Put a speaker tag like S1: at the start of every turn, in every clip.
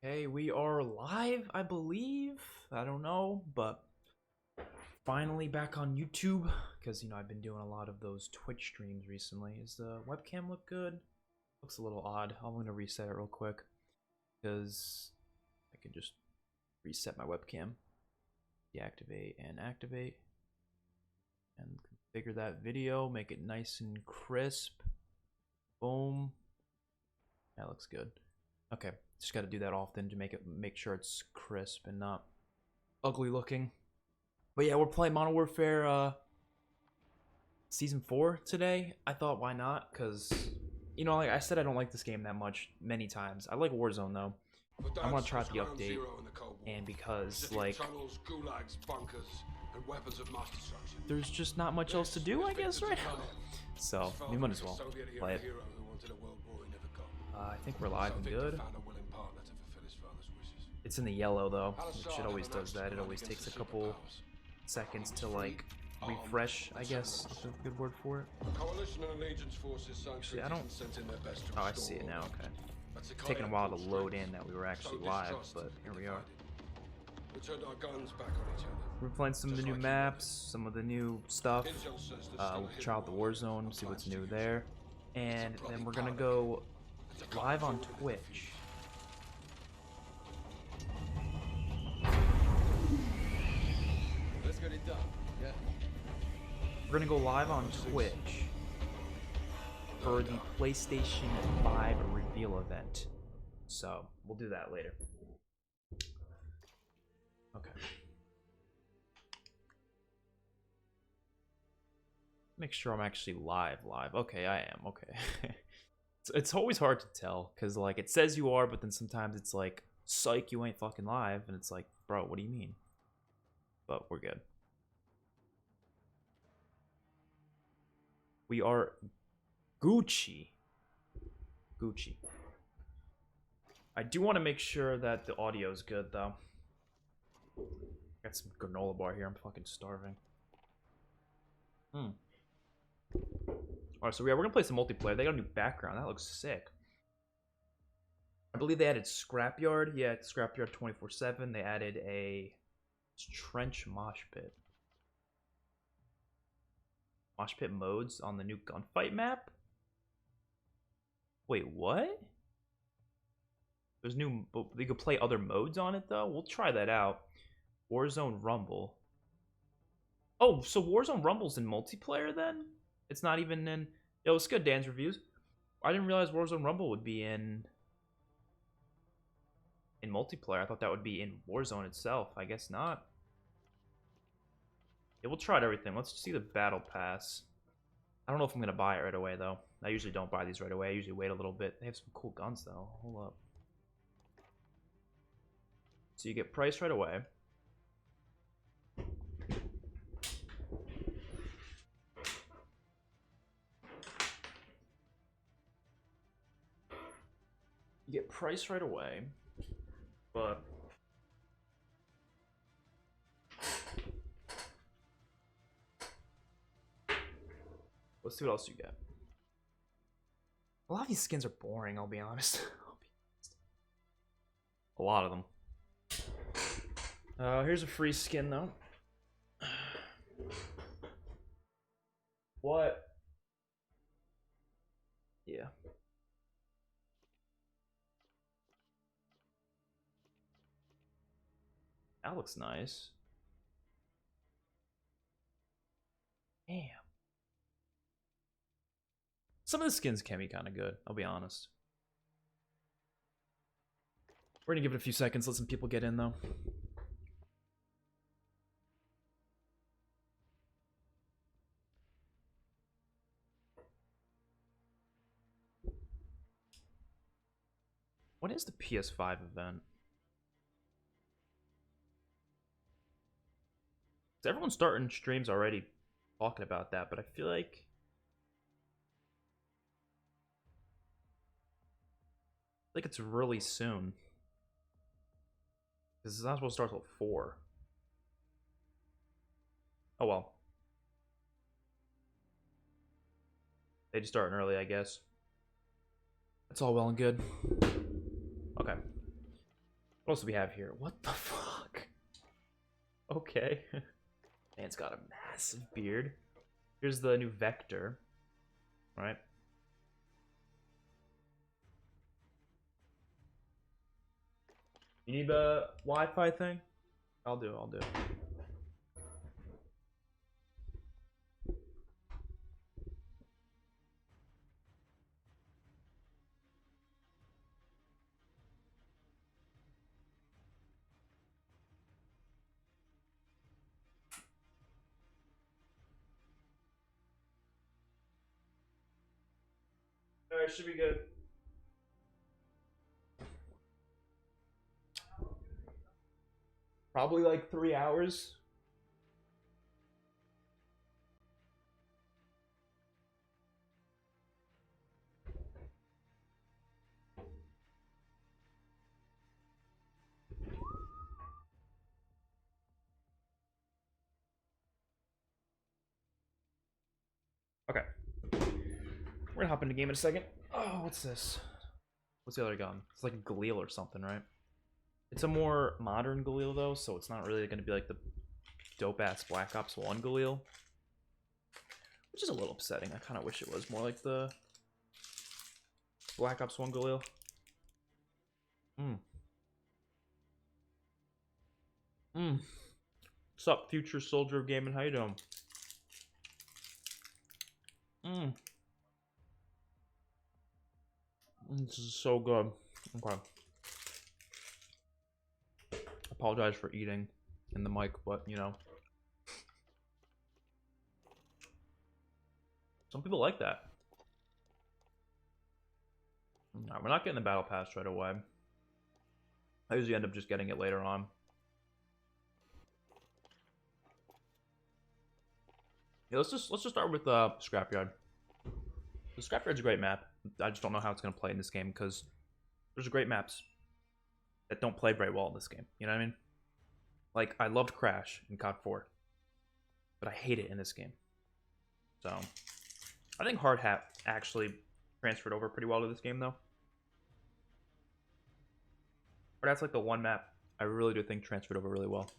S1: Okay, we are live, I believe. I don't know, but finally back on YouTube because I've been doing a lot of those Twitch streams recently. Does the webcam look good? Looks a little odd. I'm gonna reset it real quick because I can just reset my webcam, deactivate and activate, and configure that video, make it nice and crisp. Boom. That looks good. Okay, just got to do that often to make sure it's crisp and not ugly looking. But yeah, we're playing Modern Warfare Season 4 today. I thought, why not? Because, like I said, I don't like this game that much many times. I like Warzone, though. I want to try out the update. And because, like, there's just not much else to do, I guess, right now. So, we might as well play it. I think we're live and good. It's in the yellow, though, which it always does that. It always takes a couple seconds to, like, refresh, I guess is a good word for it. Actually, I don't... Oh, I see it now, okay. It's taking a while to load in that we were actually live, but here we are. We're playing some of the new maps, some of the new stuff. We'll try out the Warzone, see what's new there. And then we're gonna go live on Twitch.
S2: Let's get it done. Yeah.
S1: We're gonna go live on Twitch for the PlayStation 5 reveal event. So we'll do that later. Okay. Make sure I'm actually live. Okay, I am. Okay. It's always hard to tell because, like, it says you are, but then sometimes it's like, psych, you ain't fucking live, and it's like, bro, what do you mean? But we're good. We are Gucci. I do want to make sure that the audio is good, though. Got some granola bar here. I'm fucking starving. Alright, so yeah, we're gonna play some multiplayer. They got a new background. That looks sick. I believe they added Scrapyard. Yeah, Scrapyard 24/7. They added a trench mosh pit. Mosh pit modes on the new gunfight map? Wait, what? There's new... We could play other modes on it, though? We'll try that out. Warzone Rumble. Oh, so Warzone Rumble's in multiplayer, then? It's not even in... Yo, it's good, Dan's reviews. I didn't realize Warzone Rumble would be in multiplayer. I thought that would be in Warzone itself. I guess not. Yeah, we'll try everything. Let's see the battle pass. I don't know if I'm gonna buy it right away, though. I usually don't buy these right away. I usually wait a little bit. They have some cool guns, though. Hold up. So you get price right away. You get price right away, but let's see what else you get. A lot of these skins are boring, I'll be honest. A lot of them. Here's a free skin, though. What? Yeah. That looks nice. Damn. Some of the skins can be kind of good, I'll be honest. We're gonna give it a few seconds, let some people get in, though. What is the PS5 event? Everyone's starting streams already talking about that, but I feel like it's really soon. Because it's not supposed to start till 4. Oh well. They just starting early, I guess. That's all well and good. Okay. What else do we have here? What the fuck? Okay. Man's got a massive beard. Here's the new Vector. Right? You need the Wi-Fi thing? I'll do. Alright, should be good. Probably like 3 hours. Okay. We're gonna hop into game in a second. Oh, what's this? What's the other gun? It's like a Galil or something, right? It's a more modern Galil though, so it's not really gonna be like the dope ass Black Ops 1 Galil. Which is a little upsetting. I kinda wish it was more like the Black Ops 1 Galil. What's up, future soldier of gaming? How you doing? This is so good. Okay. Apologize for eating in the mic, but you know. Some people like that. No, we're not getting the battle pass right away. I usually end up just getting it later on. Yeah, let's just start with Scrapyard. The Scrapyard's a great map. I just don't know how it's gonna play in this game because there's great maps that don't play very well in this game. You know what I mean? Like I loved Crash in COD 4, but I hate it in this game. So I think Hard Hat actually transferred over pretty well to this game though. But that's like the one map I really do think transferred over really well.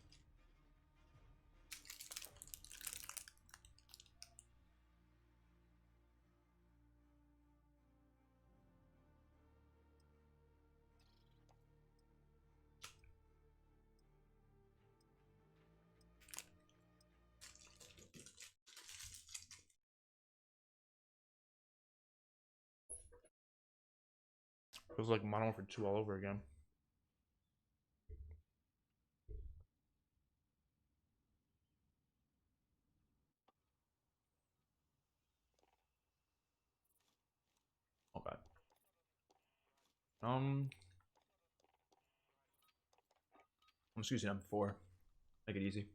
S1: It was like Modern Warfare 2 all over again. Okay. I'm just using M4. Make it easy.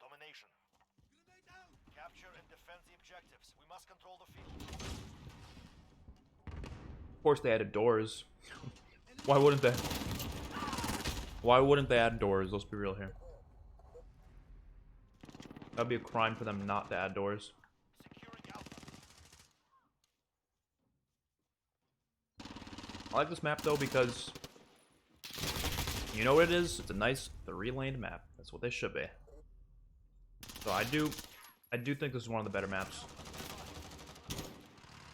S2: Domination. Capture and defend the objectives. We must control the field.
S1: Of course they added doors. Why wouldn't they? Why wouldn't they add doors? Let's be real here. That'd be a crime for them not to add doors.
S2: Securing Alpha.
S1: I like this map though because you know what it is? It's a nice 3-laned map. That's what they should be. So I do think this is one of the better maps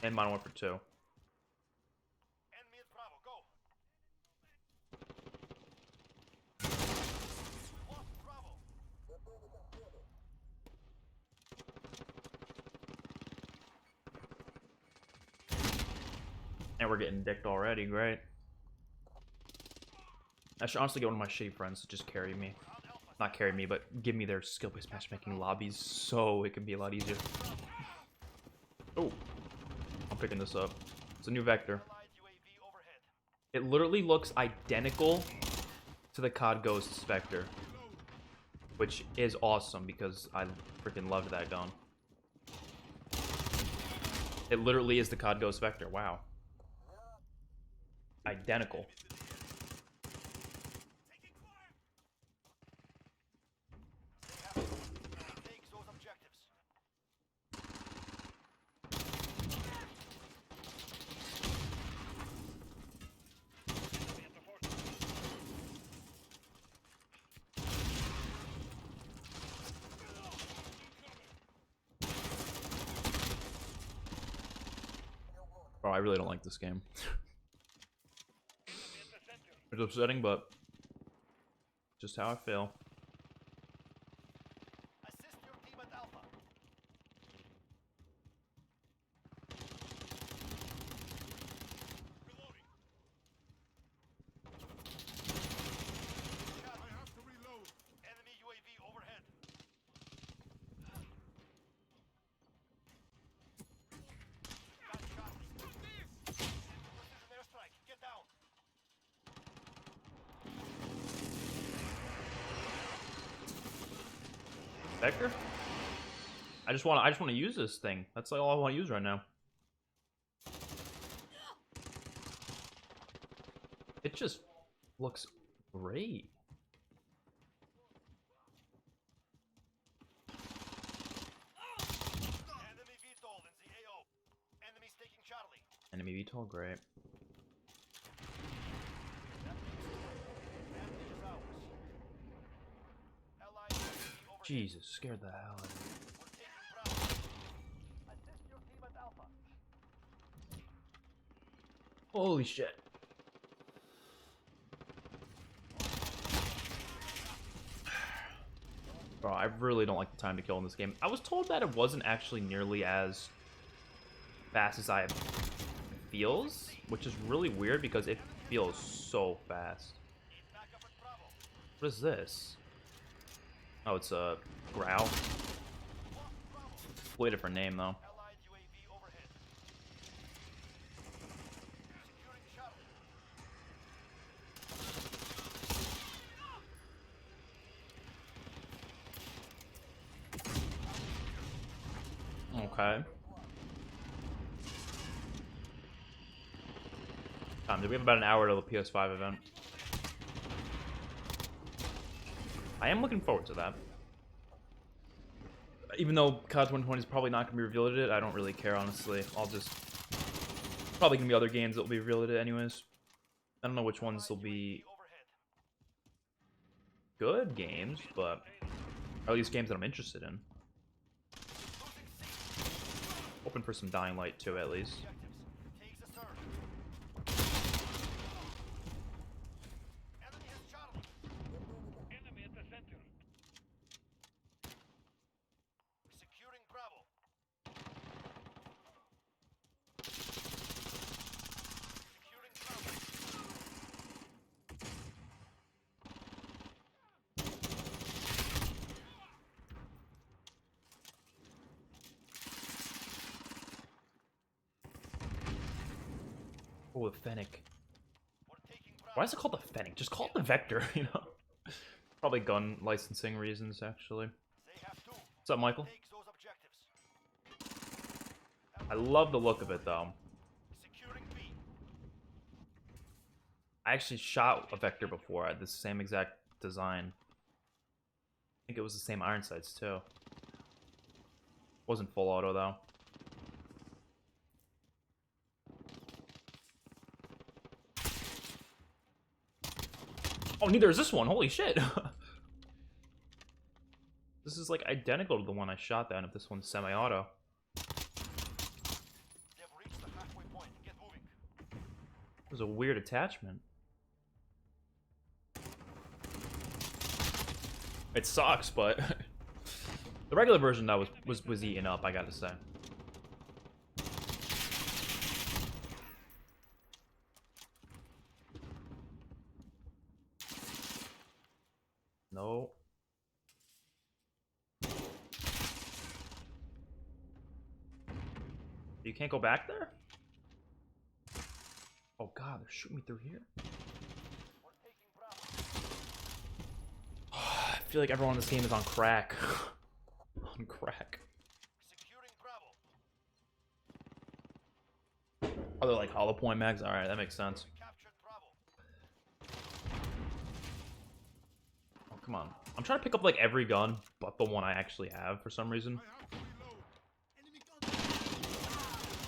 S1: in Modern Warfare 2.
S2: Enemy at Bravo, go. Lost Bravo.
S1: And we're getting dicked already, great. I should honestly get one of my shitty friends to just carry me. Not carry me, but give me their skill-based matchmaking lobbies so it can be a lot easier. Oh, I'm picking this up. It's a new Vector.
S2: Allied UAV overhead.
S1: It literally looks identical to the COD Ghost's Vector. Which is awesome because I freaking loved that gun. It literally is the COD Ghost Vector, wow. Identical.
S2: Take those objectives.
S1: I really don't like this game. It's upsetting, but just how I feel.
S2: Assist your team at Alpha. Reloading. I have to reload. Enemy UAV overhead. Got Charlie. Precision airstrike. Get down.
S1: Vector? I just want to use this thing. That's like all I want to use right now. It just looks great.
S2: Enemy VTOL in the AO. Enemies taking Charlie.
S1: Enemy VTOL, great.
S2: Advantage is ours. Allied UAV overhead.
S1: Jesus, scared the hell out of me.
S2: We're taking Bravo. Assist your team at Alpha.
S1: Holy shit. Bro, I really don't like the time to kill in this game. I was told that it wasn't actually nearly as fast as it feels, which is really weird because it feels so fast.
S2: Need backup at Bravo.
S1: What is this? Oh, it's a growl. Way different name though.
S2: Allied UAV overhead. Securing Charlie.
S1: Okay. We have about an hour till the PS5 event. I am looking forward to that. Even though COD 2020 is probably not going to be revealed at it, I don't really care, honestly. I'll just... Probably going to be other games that will be revealed at it anyways. I don't know which ones will be good games, but... Or at least games that I'm interested in. Hoping for some Dying Light too, at least.
S2: Takes a turn. Enemy has Charlie. Enemy at the center. Securing Bravo. Securing Bravo.
S1: Oh, the Fennec.
S2: We're taking Bravo.
S1: Why is it called the Fennec? Just call it the Vector, you know? Probably gun licensing reasons, actually.
S2: They have two.
S1: What's up, Michael?
S2: Take those objectives.
S1: I love the look of it, though.
S2: Securing B.
S1: I actually shot a Vector before. I had the same exact design. I think it was the same iron sights, too. Wasn't full auto, though. Oh, neither is this one. Holy shit. This is like identical to the one I shot then, if this one's semi-auto.
S2: They've reached the halfway point. Get moving.
S1: It was a weird attachment. It sucks, but the regular version that was eaten up, I gotta say. No. You can't go back there? Oh god, they're shooting me through here.
S2: We're taking Bravo.
S1: I feel like everyone in this game is on crack. On crack.
S2: Securing Bravo.
S1: Oh, they're like hollow point mags? Alright, that makes sense.
S2: We captured Bravo.
S1: Oh, come on. I'm trying to pick up like every gun but the one I actually have for some reason.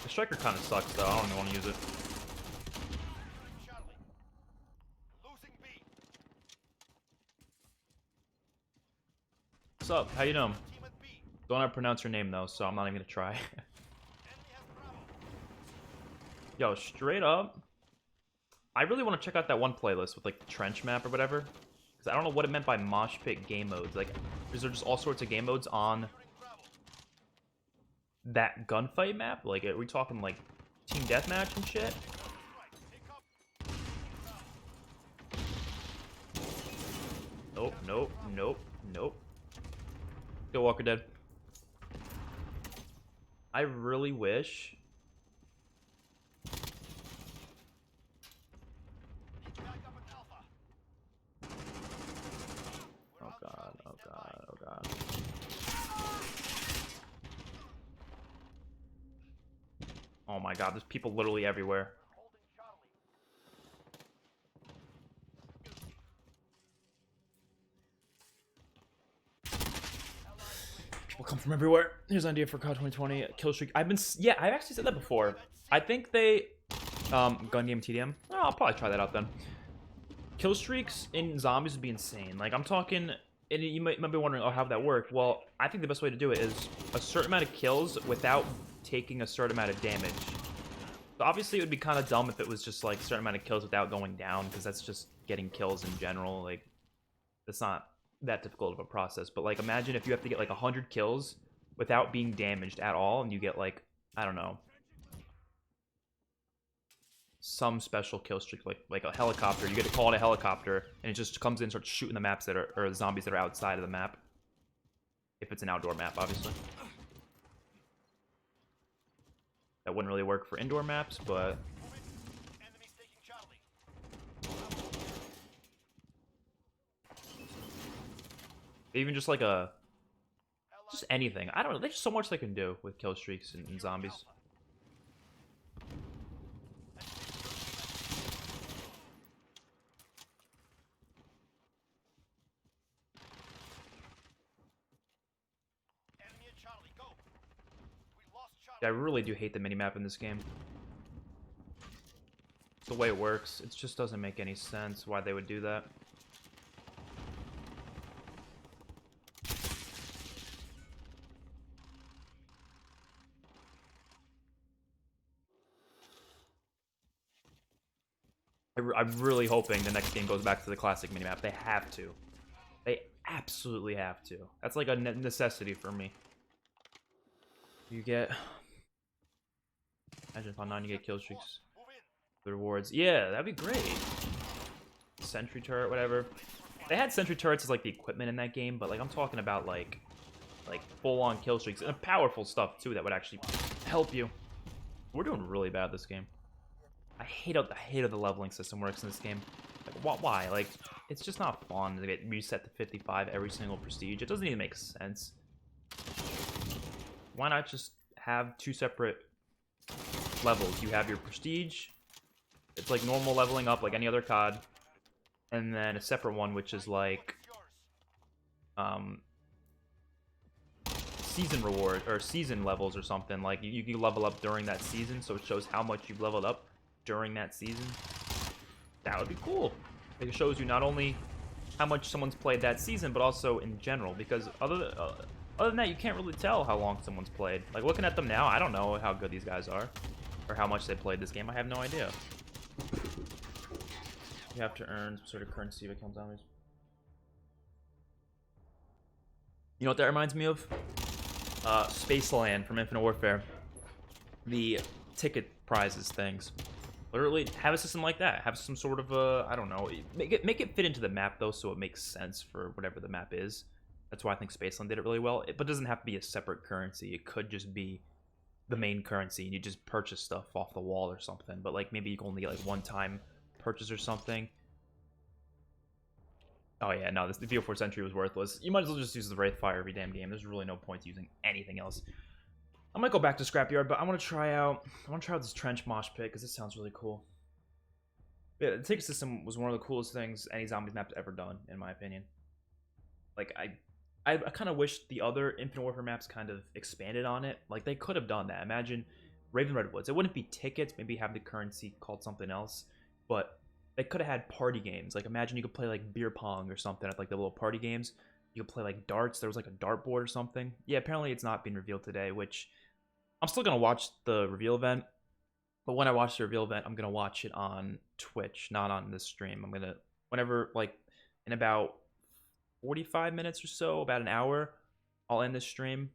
S1: The striker kind of sucks though. I don't even want to use it.
S2: Securing Charlie. Losing B.
S1: What's up? How you doing?
S2: Team at B.
S1: Don't ever pronounce your name though, so I'm not even gonna try.
S2: Enemy has Bravo.
S1: Yo, straight up, I really want to check out that one playlist with like the trench map or whatever, because I don't know what it meant by mosh pit game modes. Like, is there just all sorts of game modes on that gunfight map? Like, are we talking like team deathmatch and shit? Nope, nope, nope, nope. Go Walker dead. I really wish. Oh god, oh god, oh god. Oh my god, there's people literally everywhere. People come from everywhere. Here's an idea for COD 2020 kill streak. I've actually said that before. I think they gun game TDM. Oh, I'll probably try that out then. Kill streaks in zombies would be insane. Like, I'm talking, and you might be wondering, oh, how would that work? Well, I think the best way to do it is a certain amount of kills without taking a certain amount of damage. So obviously, it would be kind of dumb if it was just like a certain amount of kills without going down, because that's just getting kills in general. Like, it's not that difficult of a process. But like, imagine if you have to get like 100 kills without being damaged at all, and you get like, I don't know, some special kill streak, like a helicopter. You get to call it a helicopter, and it just comes in and starts shooting the maps that are, or the zombies that are outside of the map. If it's an outdoor map, obviously. That wouldn't really work for indoor maps, but even just like just anything. I don't know. There's so much they can do with kill streaks and zombies. I really do hate the minimap in this game. It's the way it works. It just doesn't make any sense why they would do that. I'm really hoping the next game goes back to the classic minimap. They have to. They absolutely have to. That's like a necessity for me. You get... Imagine if on 9 you get kill streaks. The rewards. Yeah, that'd be great. Sentry turret, whatever. They had sentry turrets as like the equipment in that game, but like I'm talking about like full-on kill streaks and powerful stuff too that would actually help you. We're doing really bad this game. I hate how the leveling system works in this game. Like, why? Like, it's just not fun to get reset to 55 every single prestige. It doesn't even make sense. Why not just have two separate levels? You have your prestige. It's like normal leveling up like any other COD. And then a separate one, which is like season reward or season levels or something. Like you level up during that season, so it shows how much you've leveled up during that season. That would be cool. It shows you not only how much someone's played that season, but also in general. Because other than that, you can't really tell how long someone's played. Like looking at them now, I don't know how good these guys are, or how much they played this game. I have no idea. You have to earn some sort of currency to kill zombies. You know what that reminds me of? Spaceland from Infinite Warfare. The ticket prizes things. Literally, have a system like that. Have some sort of I don't know. Make it fit into the map though, so it makes sense for whatever the map is. That's why I think Spaceland did it really well. But it doesn't have to be a separate currency. It could just be the main currency, and you just purchase stuff off the wall or something. But like maybe you can only get like one-time purchase or something. Oh yeah, no, the VO4 Sentry was worthless. You might as well just use the Wraithfire every damn game. There's really no point to using anything else. I might go back to Scrapyard, but I want to try out this Trench Mosh Pit because this sounds really cool. Yeah, the ticket system was one of the coolest things any Zombies map's ever done, in my opinion. Like I kind of wish the other Infinite Warfare maps kind of expanded on it. Like they could have done that. Imagine Raven Redwoods. It wouldn't be tickets. Maybe have the currency called something else, but they could have had party games. Like imagine you could play like beer pong or something at like the little party games. You could play like darts. There was like a dartboard or something. Yeah, apparently it's not being revealed today, which I'm still gonna watch the reveal event. But when I watch the reveal event, I'm gonna watch it on Twitch, not on this stream. I'm gonna whenever like in about 45 minutes or so, about an hour, I'll end this stream,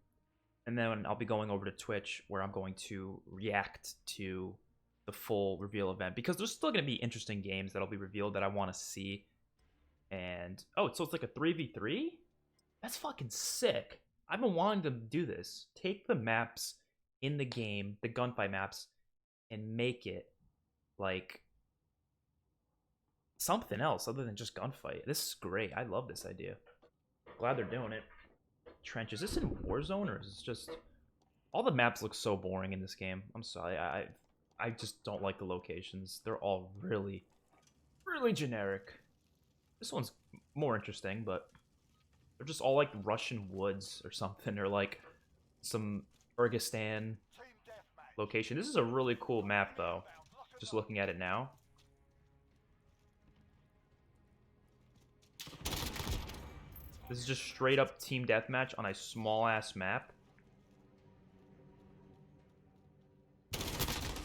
S1: and then I'll be going over to Twitch where I'm going to react to the full reveal event because there's still gonna be interesting games that'll be revealed that I want to see. And oh, so it's like a 3v3? That's fucking sick. I've been wanting to do this. Take the maps in the game, the gunfight maps, and make it like something else other than just gunfight. This is great. I love this idea. Glad they're doing it. Trench. Is this in Warzone or is this just... All the maps look so boring in this game. I'm sorry. I just don't like the locations. They're all really, really generic. This one's more interesting, but they're just all like Russian woods or something, or like some Kyrgyzstan location. This is a really cool map, though. Just looking at it now. This is just straight up team deathmatch on a small ass map.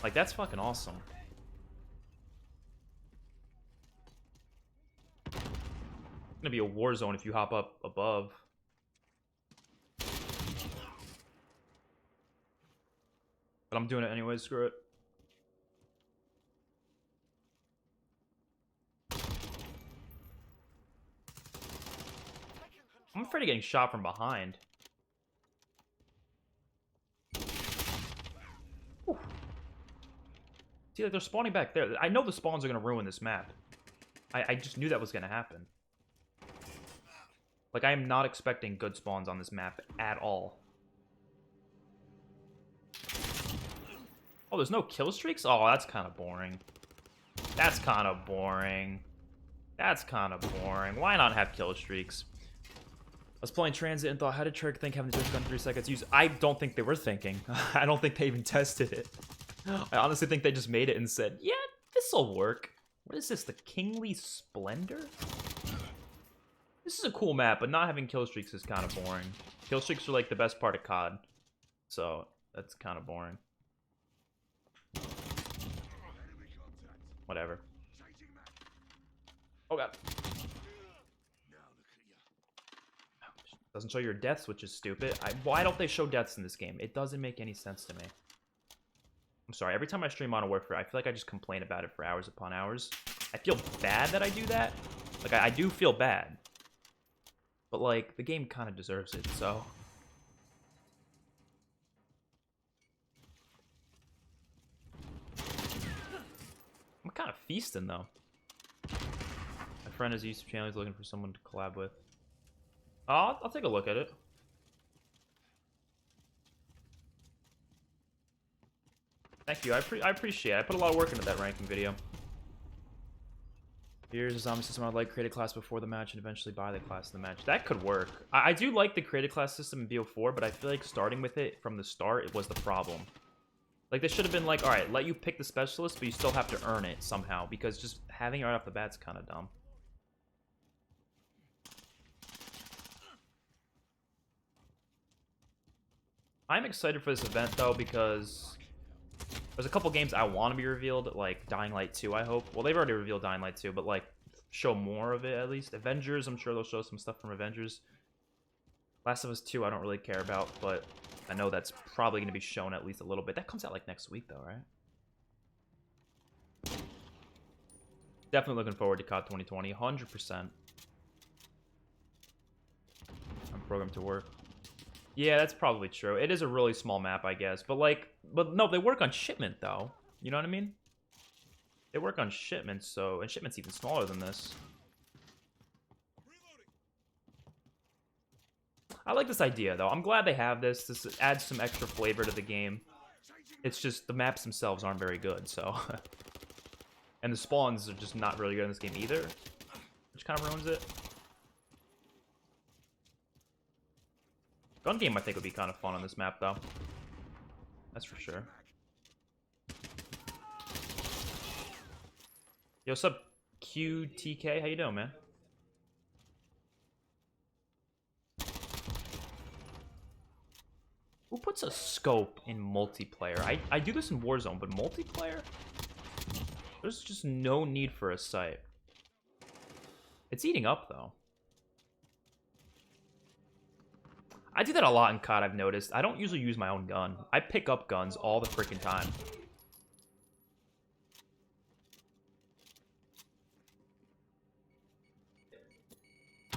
S1: Like, that's fucking awesome. It's gonna be a war zone if you hop up above. But I'm doing it anyway, screw it. I'm afraid of getting shot from behind. Whew. See, like, they're spawning back there. I know the spawns are going to ruin this map. I just knew that was going to happen. Like, I am not expecting good spawns on this map at all. Oh, there's no kill streaks? Oh, that's kind of boring. That's kind of boring. That's kind of boring. Why not have kill streaks? I was playing Transit and thought, how did Trick think having the gun 3 seconds use? I don't think they were thinking. I don't think they even tested it. I honestly think they just made it and said, yeah, this'll work. What is this, the Kingly Splendor? This is a cool map, but not having kill streaks is kind of boring. Kill streaks are like the best part of COD. So, that's kind of boring. Whatever. Oh god. Doesn't show your deaths, which is stupid. Why don't they show deaths in this game? It doesn't make any sense to me. I'm sorry, every time I stream Modern Warfare, I feel like I just complain about it for hours upon hours. I feel bad that I do that. Like, I do feel bad. But, like, the game kind of deserves it, so... I'm kind of feasting, though. My friend has a YouTube channel. He's looking for someone to collab with. I'll take a look at it. Thank you. I appreciate it. I put a lot of work into that ranking video. Here's a zombie system I'd like. Create a class before the match and eventually buy the class in the match. That could work. I do like the create a class system in BO4, but I feel like starting with it from the start, it was the problem. Like, they should have been like, alright, let you pick the specialist, but you still have to earn it somehow, because just having it right off the bat's kind of dumb. I'm excited for this event, though, because there's a couple games I want to be revealed, like Dying Light 2, I hope. Well, they've already revealed Dying Light 2, but, like, show more of it, at least. Avengers, I'm sure they'll show some stuff from Avengers. Last of Us 2, I don't really care about, but I know that's probably going to be shown at least a little bit. That comes out, like, next week, though, right? Definitely looking forward to COD 2020, 100%. I'm programmed to work. Yeah, that's probably true. It is a really small map, I guess. But, like, no, they work on shipment, though. You know what I mean? They work on shipment, so... And shipment's even smaller than this. I like this idea, though. I'm glad they have this. This adds some extra flavor to the game. It's just the maps themselves aren't very good, so... And the spawns are just not really good in this game either. Which kind of ruins it. Gun game, I think, would be kind of fun on this map, though. That's for sure. Yo, what's up, QTK? How you doing, man? Who puts a scope in multiplayer? I do this in Warzone, but multiplayer? There's just no need for a sight. It's eating up, though. I do that a lot in COD, I've noticed. I don't usually use my own gun. I pick up guns all the freaking time.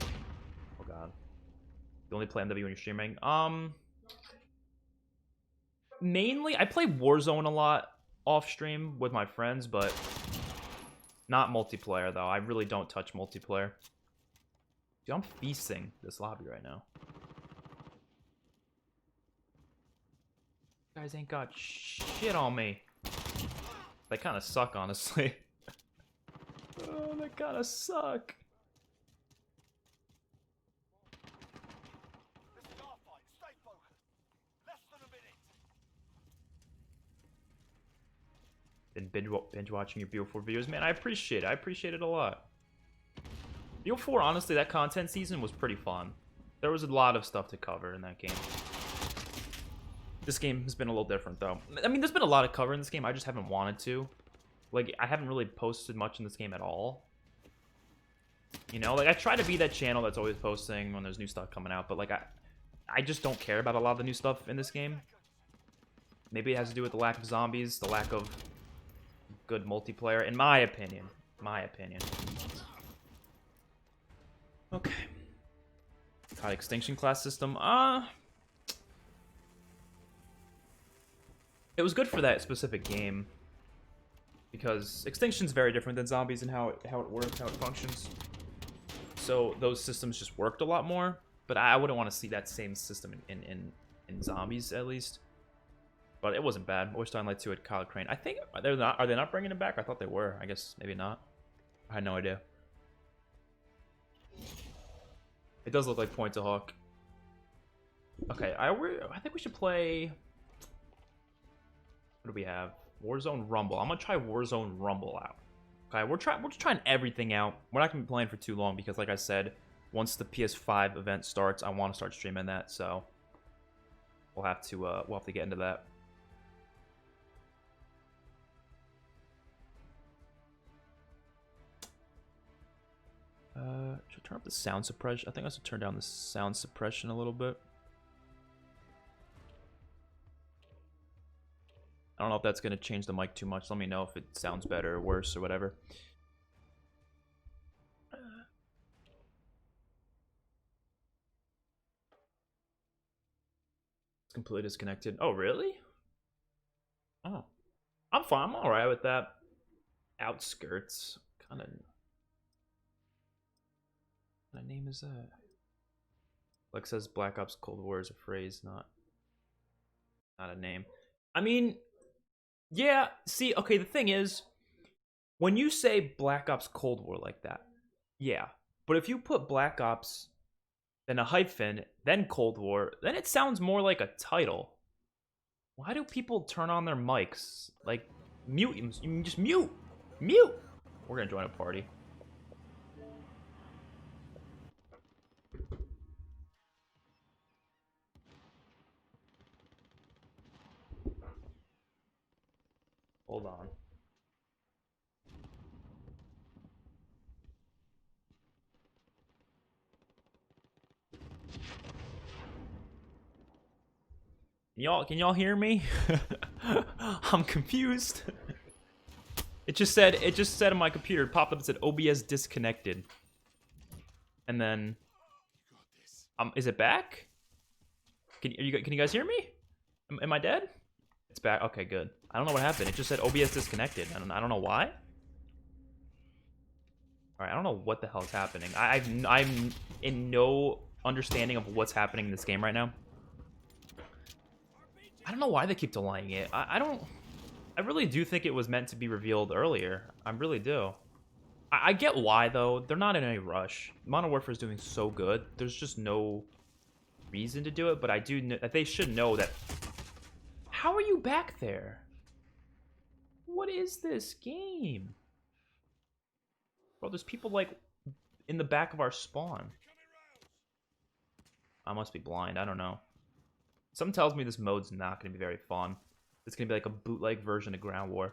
S1: Oh, God. You only play MW when you're streaming? Mainly, I play Warzone a lot off-stream with my friends, but not multiplayer, though. I really don't touch multiplayer. Dude, I'm feasting this lobby right now. You guys ain't got shit on me. They kind of suck, honestly. Oh, they kind of suck.
S2: This is our fight. Stay focused. Less than a minute.
S1: Been binge watching your BO4 videos, man. I appreciate it. I appreciate it a lot. BO4, honestly, that content season was pretty fun. There was a lot of stuff to cover in that game. This game has been a little different, though. I mean, there's been a lot of cover in this game. I just haven't wanted to. Like, I haven't really posted much in this game at all. You know, like, I try to be that channel that's always posting when there's new stuff coming out, but, like, I just don't care about a lot of the new stuff in this game. Maybe it has to do with the lack of zombies, the lack of good multiplayer, in my opinion. My opinion. Okay. COD extinction class system. It was good for that specific game. Because extinction's very different than zombies and how it works, how it functions. So those systems just worked a lot more. But I wouldn't want to see that same system in zombies, at least. But it wasn't bad. Always Starlight 2 at Kyle Crane. I think are they not bringing it back? I thought they were. I guess maybe not. I had no idea. It does look like Point to Hawk. Okay, I think we should play. What do we have? Warzone Rumble. I'm gonna try Warzone Rumble out. Okay, we're just trying everything out. We're not gonna be playing for too long because, like I said, once the PS5 event starts, I want to start streaming that. So we'll have to get into that. Should I turn up the sound suppression? I think I should turn down the sound suppression a little bit. I don't know if that's going to change the mic too much. Let me know if it sounds better or worse or whatever. It's completely disconnected. Oh, really? Oh. I'm fine. I'm alright with that. Outskirts. Kind of... What name is that? Lex says Black Ops Cold War is a phrase, not a name. I mean, yeah, see, okay, the thing is, when you say Black Ops Cold War like that, yeah. But if you put Black Ops, then a hyphen, then Cold War, then it sounds more like a title. Why do people turn on their mics? Like, mute, you can just mute. Mute! We're gonna join a party. Hold on. Can y'all hear me? I'm confused. It just said on my computer, it popped up and said OBS disconnected. And then is it back? Can you guys hear me? Am I dead? It's back. Okay, good. I don't know what happened. It just said OBS disconnected. I don't know why. All right, I don't know what the hell is happening. I'm in no understanding of what's happening in this game right now. I don't know why they keep delaying it. I really do think it was meant to be revealed earlier. I really do. I get why, though. They're not in any rush. Modern Warfare is doing so good. There's just no reason to do it, but I do know that they should know that. How are you back there? What is this game? Bro, there's people, like, in the back of our spawn. I must be blind. I don't know. Something tells me this mode's not going to be very fun. It's going to be like a bootleg version of Ground War.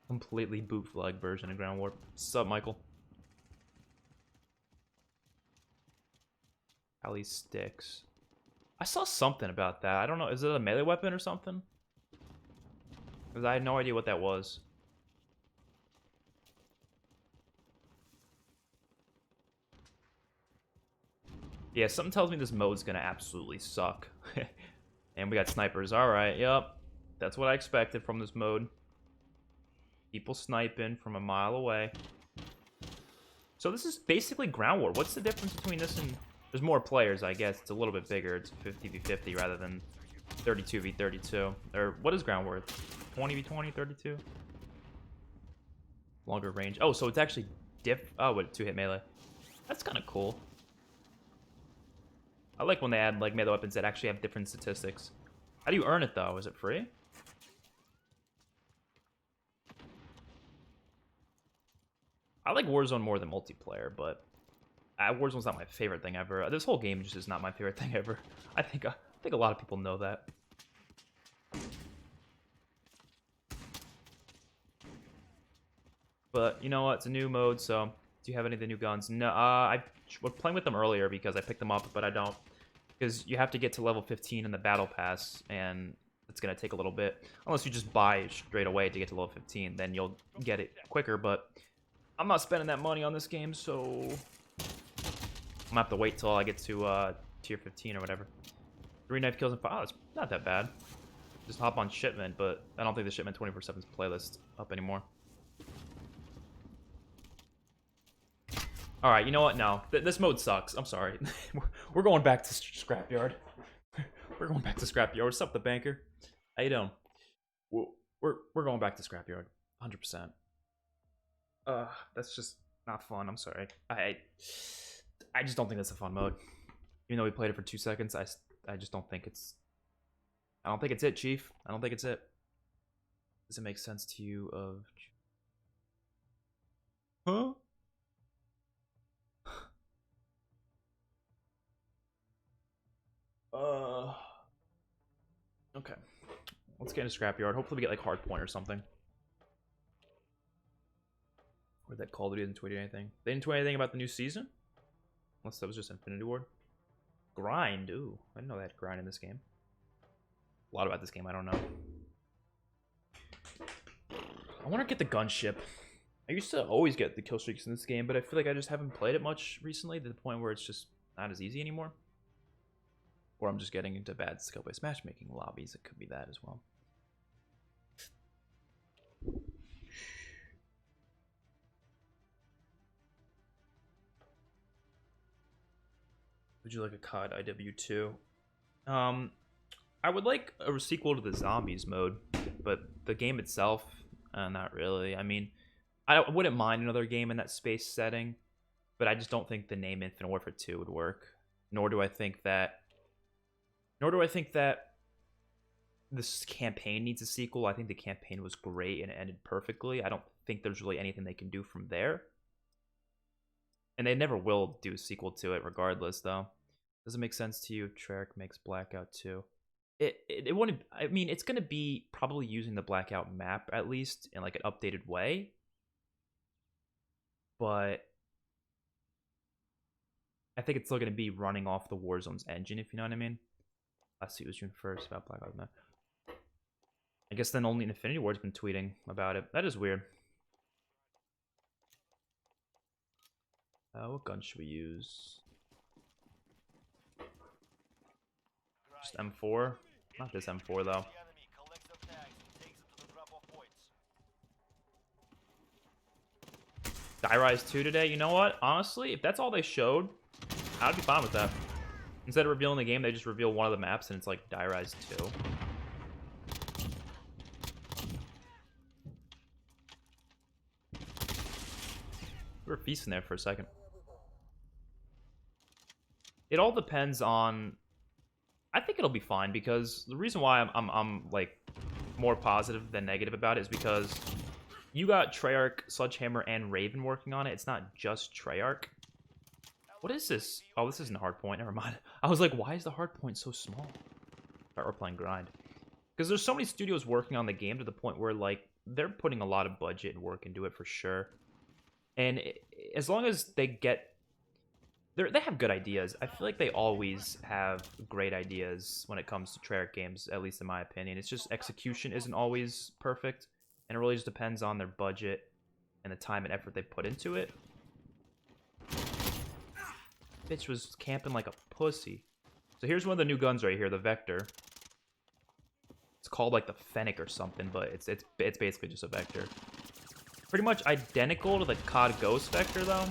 S1: Completely bootleg version of Ground War. Sup, Michael? Alley sticks. I saw something about that. I don't know. Is it a melee weapon or something? Because I had no idea what that was. Yeah, something tells me this mode's going to absolutely suck. And we got snipers. Alright, yep. That's what I expected from this mode. People sniping from a mile away. So this is basically Ground War. What's the difference between this and... There's more players, I guess. It's a little bit bigger. It's 50v50 rather than 32v32. Or what is Ground War? 20v20, 32? Longer range. Oh, so it's actually Oh, what, 2-hit melee. That's kind of cool. I like when they add like melee weapons that actually have different statistics. How do you earn it, though? Is it free? I like Warzone more than multiplayer, but Warzone's not my favorite thing ever. This whole game just is not my favorite thing ever. I think a lot of people know that. But you know what? It's a new mode, so do you have any of the new guns? No, I was playing with them earlier because I picked them up, but I don't. Because you have to get to level 15 in the battle pass, and it's going to take a little bit. Unless you just buy it straight away to get to level 15, then you'll get it quicker, but I'm not spending that money on this game, so I'm gonna have to wait till I get to tier 15 or whatever. 3 knife kills and 5. Oh, it's not that bad. Just hop on shipment, but I don't think the shipment 24/7's playlist up anymore. All right, you know what? No, this mode sucks. I'm sorry. We're going back to scrapyard. We're going back to scrapyard. What's up, the banker? How you doing? We're going back to scrapyard. 100%. That's just not fun. I'm sorry. I just don't think that's a fun mode. Even though we played it for 2 seconds, I just don't think it's... I don't think it's it, Chief. I don't think it's it. Does it make sense to you of... Huh? Okay. Let's get into scrapyard. Hopefully we get like hardpoint or something. Or that Call of Duty didn't tweet anything. They didn't tweet anything about the new season? Unless that was just Infinity Ward. Grind. Ooh, I didn't know they had grind in this game. A lot about this game I don't know. I want to get the gunship. I used to always get the kill streaks in this game, but I feel like I just haven't played it much recently to the point where it's just not as easy anymore. Or I'm just getting into bad skill-based matchmaking lobbies. It could be that as well. Would you like a COD IW2? I would like a sequel to the zombies mode, but the game itself, not really. I mean, I wouldn't mind another game in that space setting, but I just don't think the name Infinite Warfare 2 would work. Nor do I think that this campaign needs a sequel. I think the campaign was great and it ended perfectly. I don't think there's really anything they can do from there. And they never will do a sequel to it regardless, though. Does it make sense to you if Treyarch makes Blackout 2? It wouldn't... I mean, it's going to be probably using the Blackout map, at least, in like an updated way. But I think it's still going to be running off the Warzone's engine, if you know what I mean. Last see, it was June 1st about Blackout map. I guess then only Infinity Ward's been tweeting about it. That is weird. What gun should we use? Just M4? Not this M4 though. Die Rise 2 today? You know what? Honestly, if that's all they showed, I'd be fine with that. Instead of revealing the game, they just reveal one of the maps and it's like Die Rise 2. We were feasting there for a second. It all depends on... I think it'll be fine because the reason why I'm like more positive than negative about it is because you got Treyarch, Sledgehammer, and Raven working on it. It's not just Treyarch. What is this? Oh, this isn't a hard point. Never mind. I was like, why is the hard point so small? Or playing grind. Because there's so many studios working on the game to the point where, like, they're putting a lot of budget and work into it for sure. And as long as they get... They have good ideas. I feel like they always have great ideas when it comes to Treyarch games, at least in my opinion. It's just execution isn't always perfect, and it really just depends on their budget and the time and effort they put into it. Bitch was camping like a pussy. So here's one of the new guns right here, the Vector. It's called like the Fennec or something, but it's basically just a Vector. Pretty much identical to the COD Ghost Vector though.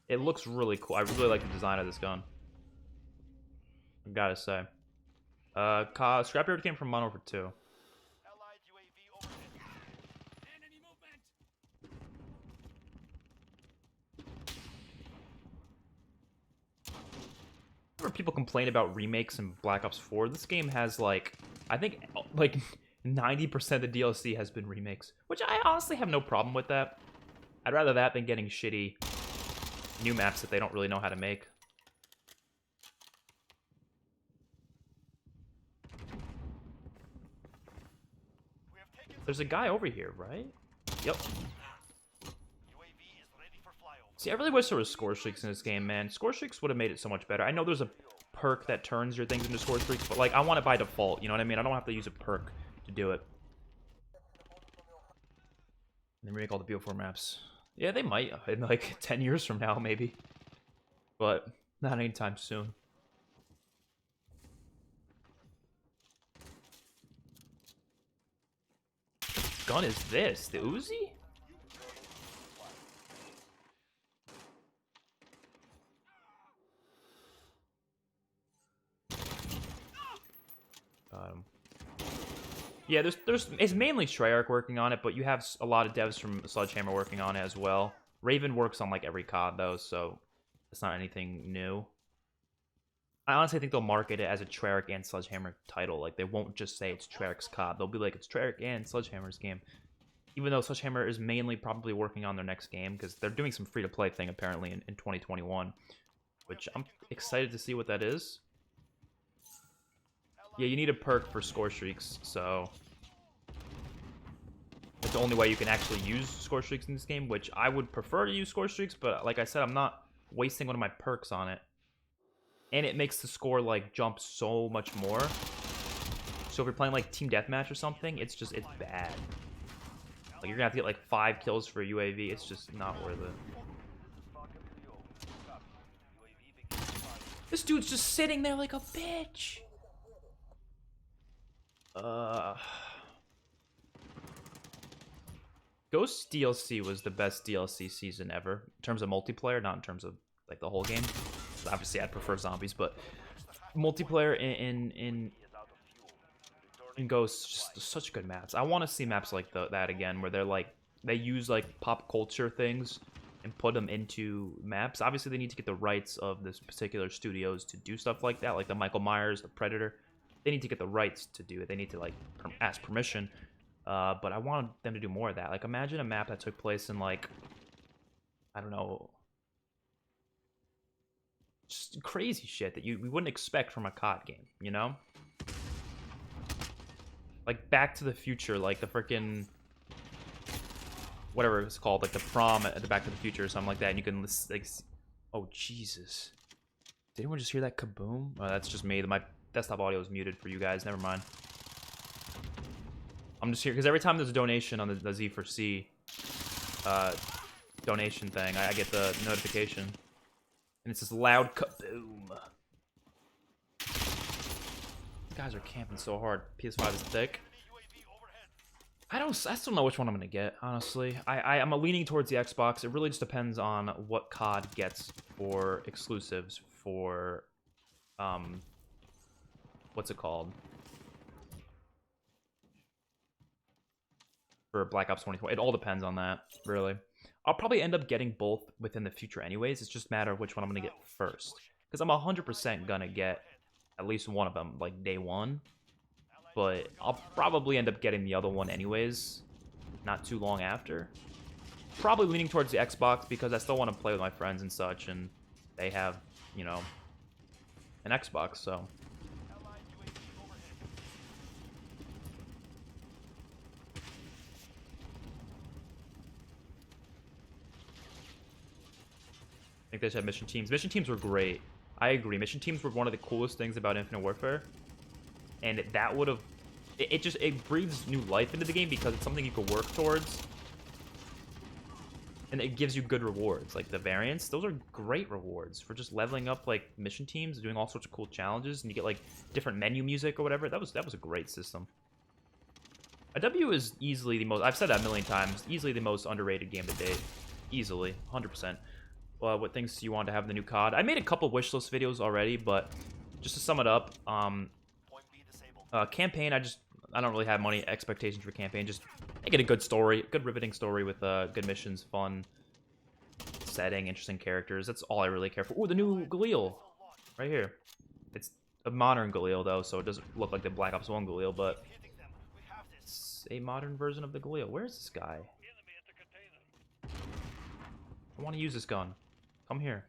S1: It looks really cool. I really like the design of this gun. I gotta say. Scrapyard came from Modern Warfare 2.
S2: Allied UAV overhead. Enemy movement.
S1: Whenever people complain about remakes in Black Ops 4, this game has like, I think like 90% of the DLC has been remakes, which I honestly have no problem with that. I'd rather that than getting shitty new maps that they don't really know how to make. There's a guy over here, right? Yep.
S2: UAV is ready for flyover.
S1: See, I really wish there was score streaks in this game, man. Score streaks would have made it so much better. I know there's a perk that turns your things into score streaks, but like I want it by default, you know what I mean? I don't have to use a perk to do it. And then remake all the BO4 maps. Yeah, they might in like 10 years from now, maybe. But not anytime soon. What gun is this? The Uzi? Got him. Yeah, it's mainly Treyarch working on it, but you have a lot of devs from Sledgehammer working on it as well. Raven works on like every COD though, so it's not anything new. I honestly think they'll market it as a Treyarch and Sledgehammer title. Like they won't just say it's Treyarch's COD. They'll be like it's Treyarch and Sledgehammer's game. Even though Sledgehammer is mainly probably working on their next game because they're doing some free-to-play thing apparently in 2021, which I'm excited to see what that is. Yeah, you need a perk for score streaks, so that's the only way you can actually use score streaks in this game, which I would prefer to use score streaks, but like I said, I'm not wasting one of my perks on it. And it makes the score, like, jump so much more. So if you're playing, like, Team Deathmatch or something, it's bad. Like, you're gonna have to get, like, 5 kills for a UAV. It's just not worth it. This dude's just sitting there like a bitch. Ghost DLC was the best DLC season ever in terms of multiplayer, not in terms of like the whole game. Obviously, I'd prefer zombies, but multiplayer in Ghost, just such good maps. I want to see maps like that again, where they're like they use like pop culture things and put them into maps. Obviously, they need to get the rights of this particular studios to do stuff like that, like the Michael Myers, the Predator. They need to get the rights to do it. They need to like ask permission. But I wanted them to do more of that. Like, imagine a map that took place in like, I don't know, just crazy shit that we wouldn't expect from a COD game, you know? Like Back to the Future, like the freaking whatever it's called, like the prom at the Back to the Future or something like that, and you can like, oh Jesus, did anyone just hear that kaboom? Oh, that's just me. My desktop audio is muted for you guys. Never mind. I'm just here because every time there's a donation on the Z4C donation thing, I get the notification, and it's this loud kaboom. These guys are camping so hard. PS5 is thick. I still don't know which one I'm gonna get, honestly. I'm leaning towards the Xbox. It really just depends on what COD gets for exclusives for what's it called? For Black Ops 2020. It all depends on that, really. I'll probably end up getting both within the future anyways. It's just a matter of which one I'm gonna get first. Because I'm 100% gonna get at least one of them, like, day one. But I'll probably end up getting the other one anyways, not too long after. Probably leaning towards the Xbox because I still want to play with my friends and such, and they have, you know, an Xbox, so.
S2: Allied UAV overhead.
S1: I think they just had mission teams. Mission teams were great. I agree. Mission teams were one of the coolest things about Infinite Warfare. And that would have... It breathes new life into the game because it's something you can work towards. And it gives you good rewards. Like the variants, those are great rewards for just leveling up like mission teams, doing all sorts of cool challenges, and you get like different menu music or whatever. That was a great system. A W is easily the most... I've said that a million times. Easily the most underrated game to date. Easily. 100%. What things do you want to have in the new COD? I made a couple wishlist videos already, but just to sum it up,
S2: Point B disabled.
S1: campaign, I don't really have money expectations for campaign. Just make it a good story, good riveting story with good missions, fun setting, interesting characters. That's all I really care for. Ooh, the new Galil right here. It's a modern Galil though, so it doesn't look like the Black Ops 1 Galil, but
S2: Hitting them. We have this.
S1: it's a modern version of the Galil. Where's this guy?
S2: Enemy at the container.
S1: I want to use this gun. Come here.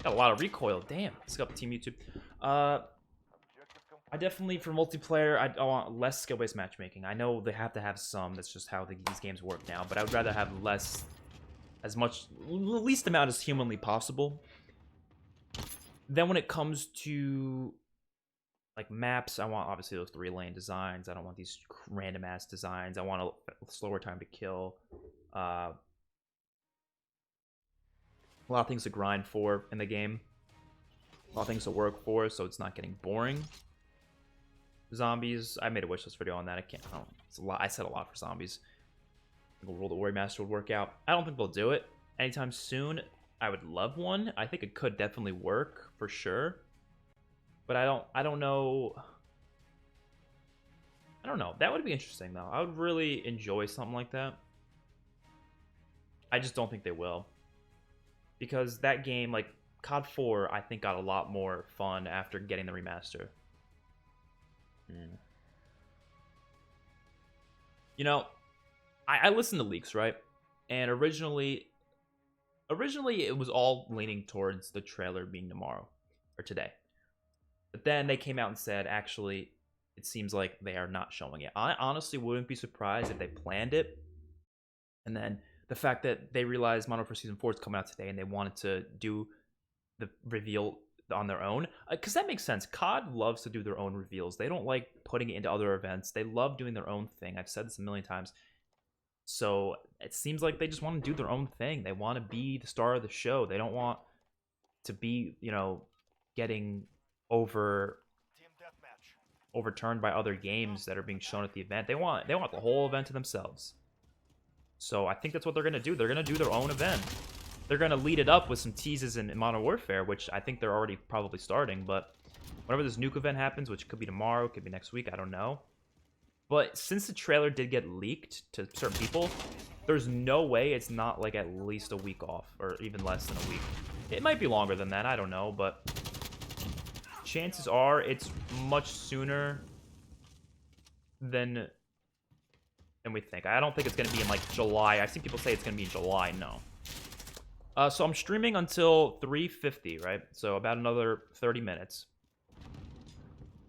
S1: Got a lot of recoil. Damn. Let's go up Team YouTube.
S2: Objective complete.
S1: I definitely, for multiplayer, I want less skill-based matchmaking. I know they have to have some. That's just how these games work now. But I would rather have less, least amount as humanly possible. Then when it comes to like maps, I want obviously those 3-lane designs. I don't want these random ass designs. I want a slower time to kill. A lot of things to grind for in the game. A lot of things to work for, so it's not getting boring. Zombies, I made a wishlist video on that. I don't know, it's a lot. I said a lot for zombies. I think a World of Warrior Master would work out. I don't think they'll do it anytime soon. I would love one. I think it could definitely work for sure. But I don't know. I don't know. That would be interesting though. I would really enjoy something like that. I just don't think they will. Because that game, like COD 4, I think got a lot more fun after getting the remaster. You know, I listened to leaks, right? And originally it was all leaning towards the trailer being tomorrow or today. But then they came out and said, actually, it seems like they are not showing it. I honestly wouldn't be surprised if they planned it. And then the fact that they realized Modern Warfare Season 4 is coming out today and they wanted to do the reveal on their own. Because that makes sense. COD loves to do their own reveals. They don't like putting it into other events. They love doing their own thing. I've said this a million times. So it seems like they just want to do their own thing. They want to be the star of the show. They don't want to be, you know, getting
S2: Team deathmatch.
S1: overturned by other games that are being shown at the event. They want the whole event to themselves. So I think that's what they're going to do. They're going to do their own event. They're going to lead it up with some teases in Modern Warfare, which I think they're already probably starting. But whenever this nuke event happens, which could be tomorrow, could be next week, I don't know. But since the trailer did get leaked to certain people, there's no way it's not like at least a week off, or even less than a week. It might be longer than that, I don't know, but chances are it's much sooner than we think. I don't think it's going to be in like July. I've seen people say it's going to be in July. No. So I'm streaming until 3:50, right? So about another 30 minutes.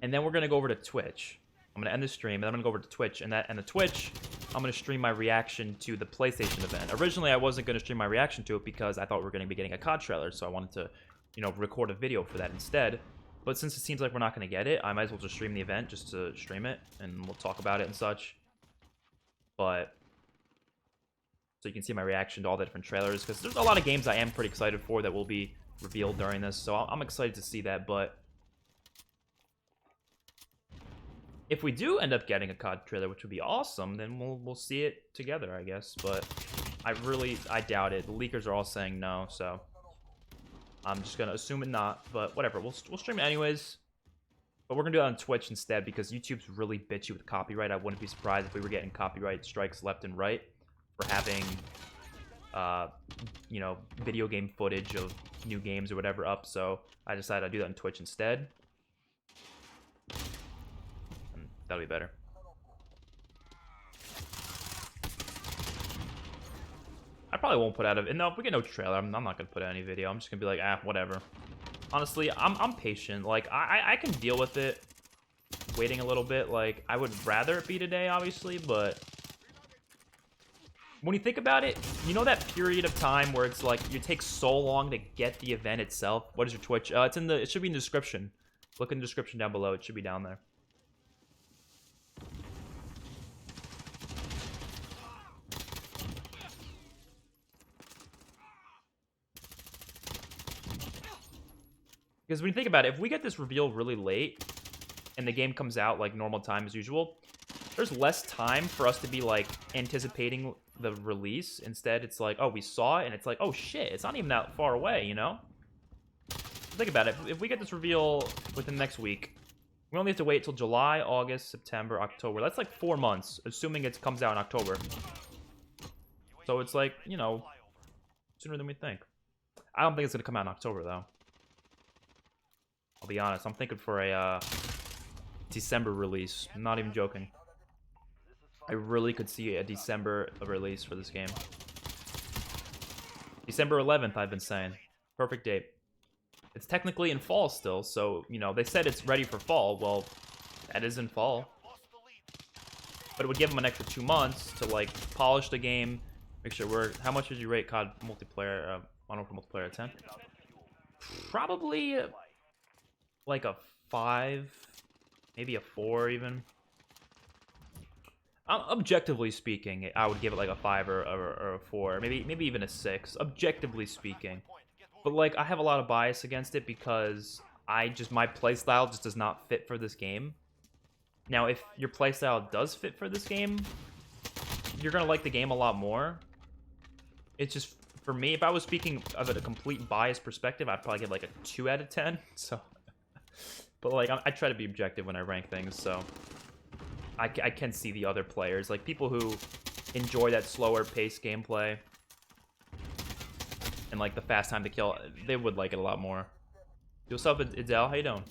S1: And then we're going to go over to Twitch. I'm going to end the stream, and then I'm going to go over to Twitch. And the Twitch, I'm going to stream my reaction to the PlayStation event. Originally, I wasn't going to stream my reaction to it because I thought we were going to be getting a COD trailer. So I wanted to, you know, record a video for that instead. But since it seems like we're not going to get it, I might as well just stream the event just to stream it. And we'll talk about it and such. But so you can see my reaction to all the different trailers, because there's a lot of games I am pretty excited for that will be revealed during this, so I'm excited to see that. But if we do end up getting a COD trailer, which would be awesome, then we'll see it together, I guess. But I doubt it. The leakers are all saying no, so I'm just gonna assume it not. But whatever, we'll stream it anyways. But we're going to do it on Twitch instead because YouTube's really bitchy with copyright. I wouldn't be surprised if we were getting copyright strikes left and right for having, you know, video game footage of new games or whatever up. So I decided I'd do that on Twitch instead. And that'll be better. probably won't put out a... No, if we get no trailer, I'm not gonna put out any video. I'm just gonna be like, whatever. Honestly, I'm patient. Like, I can deal with it waiting a little bit. Like, I would rather it be today, obviously, but when you think about it, you know that period of time where it's like it takes so long to get the event itself? What is your Twitch? It should be in the description. Look in the description down below. It should be down there. Because when you think about it, if we get this reveal really late and the game comes out like normal time as usual, there's less time for us to be like anticipating the release. Instead, it's like, oh, we saw it and it's like, oh shit, it's not even that far away, you know? Think about it. If we get this reveal within the next week, we only have to wait till July, August, September, October. That's like 4 months, assuming it comes out in October. So it's like, you know, sooner than we think. I don't think it's going to come out in October, though. I'll be honest. I'm thinking for a December release. I'm not even joking. I really could see a December release for this game. December 11th, I've been saying. Perfect date. It's technically in fall still, so, you know, they said it's ready for fall. Well, that is in fall. But it would give them an extra 2 months to, like, polish the game, make sure we're... How much did you rate COD multiplayer, Modern Warfare multiplayer at 10? Probably, like, a 5, maybe a 4 even. Objectively speaking, I would give it, like, a 5 or a 4, maybe even a 6, objectively speaking. But, like, I have a lot of bias against it because my playstyle just does not fit for this game. Now, if your playstyle does fit for this game, you're going to like the game a lot more. It's just, for me, if I was speaking of a complete biased perspective, I'd probably give, like, a 2 out of 10. So, but, like, I try to be objective when I rank things, so I can see the other players. Like, people who enjoy that slower paced gameplay and, like, the fast time to kill, they would like it a lot more. Yo, what's up, Adele? How you doing?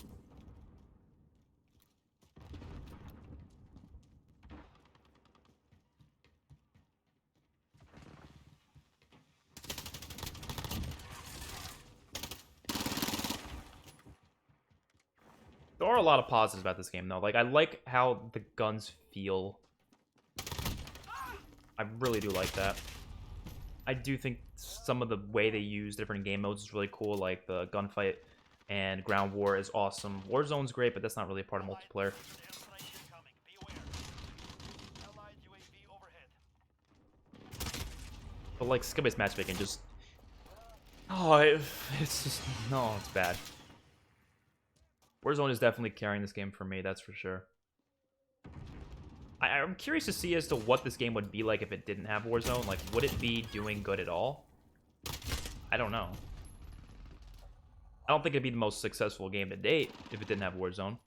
S1: There are a lot of positives about this game, though. Like, I like how the guns feel. I really do like that. I do think some of the way they use different game modes is really cool, like the gunfight and ground war is awesome. Warzone's great, but that's not really a part of multiplayer. But like skill-based matchmaking just... Oh, it's just... No, it's bad. Warzone is definitely carrying this game for me, that's for sure. I'm curious to see as to what this game would be like if it didn't have Warzone. Like, would it be doing good at all? I don't know. I don't think it'd be the most successful game to date if it didn't have Warzone.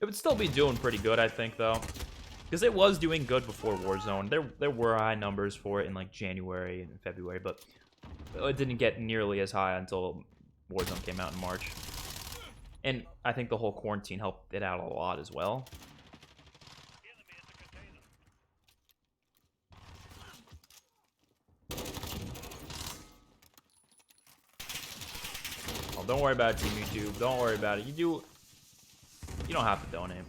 S1: It would still be doing pretty good, I think, though. Because it was doing good before Warzone. There were high numbers for it in, like, January and February, but it didn't get nearly as high until Warzone came out in March. And I think the whole quarantine helped it out a lot as well. Oh, don't worry about it, Team YouTube. Don't worry about it. You don't have to donate.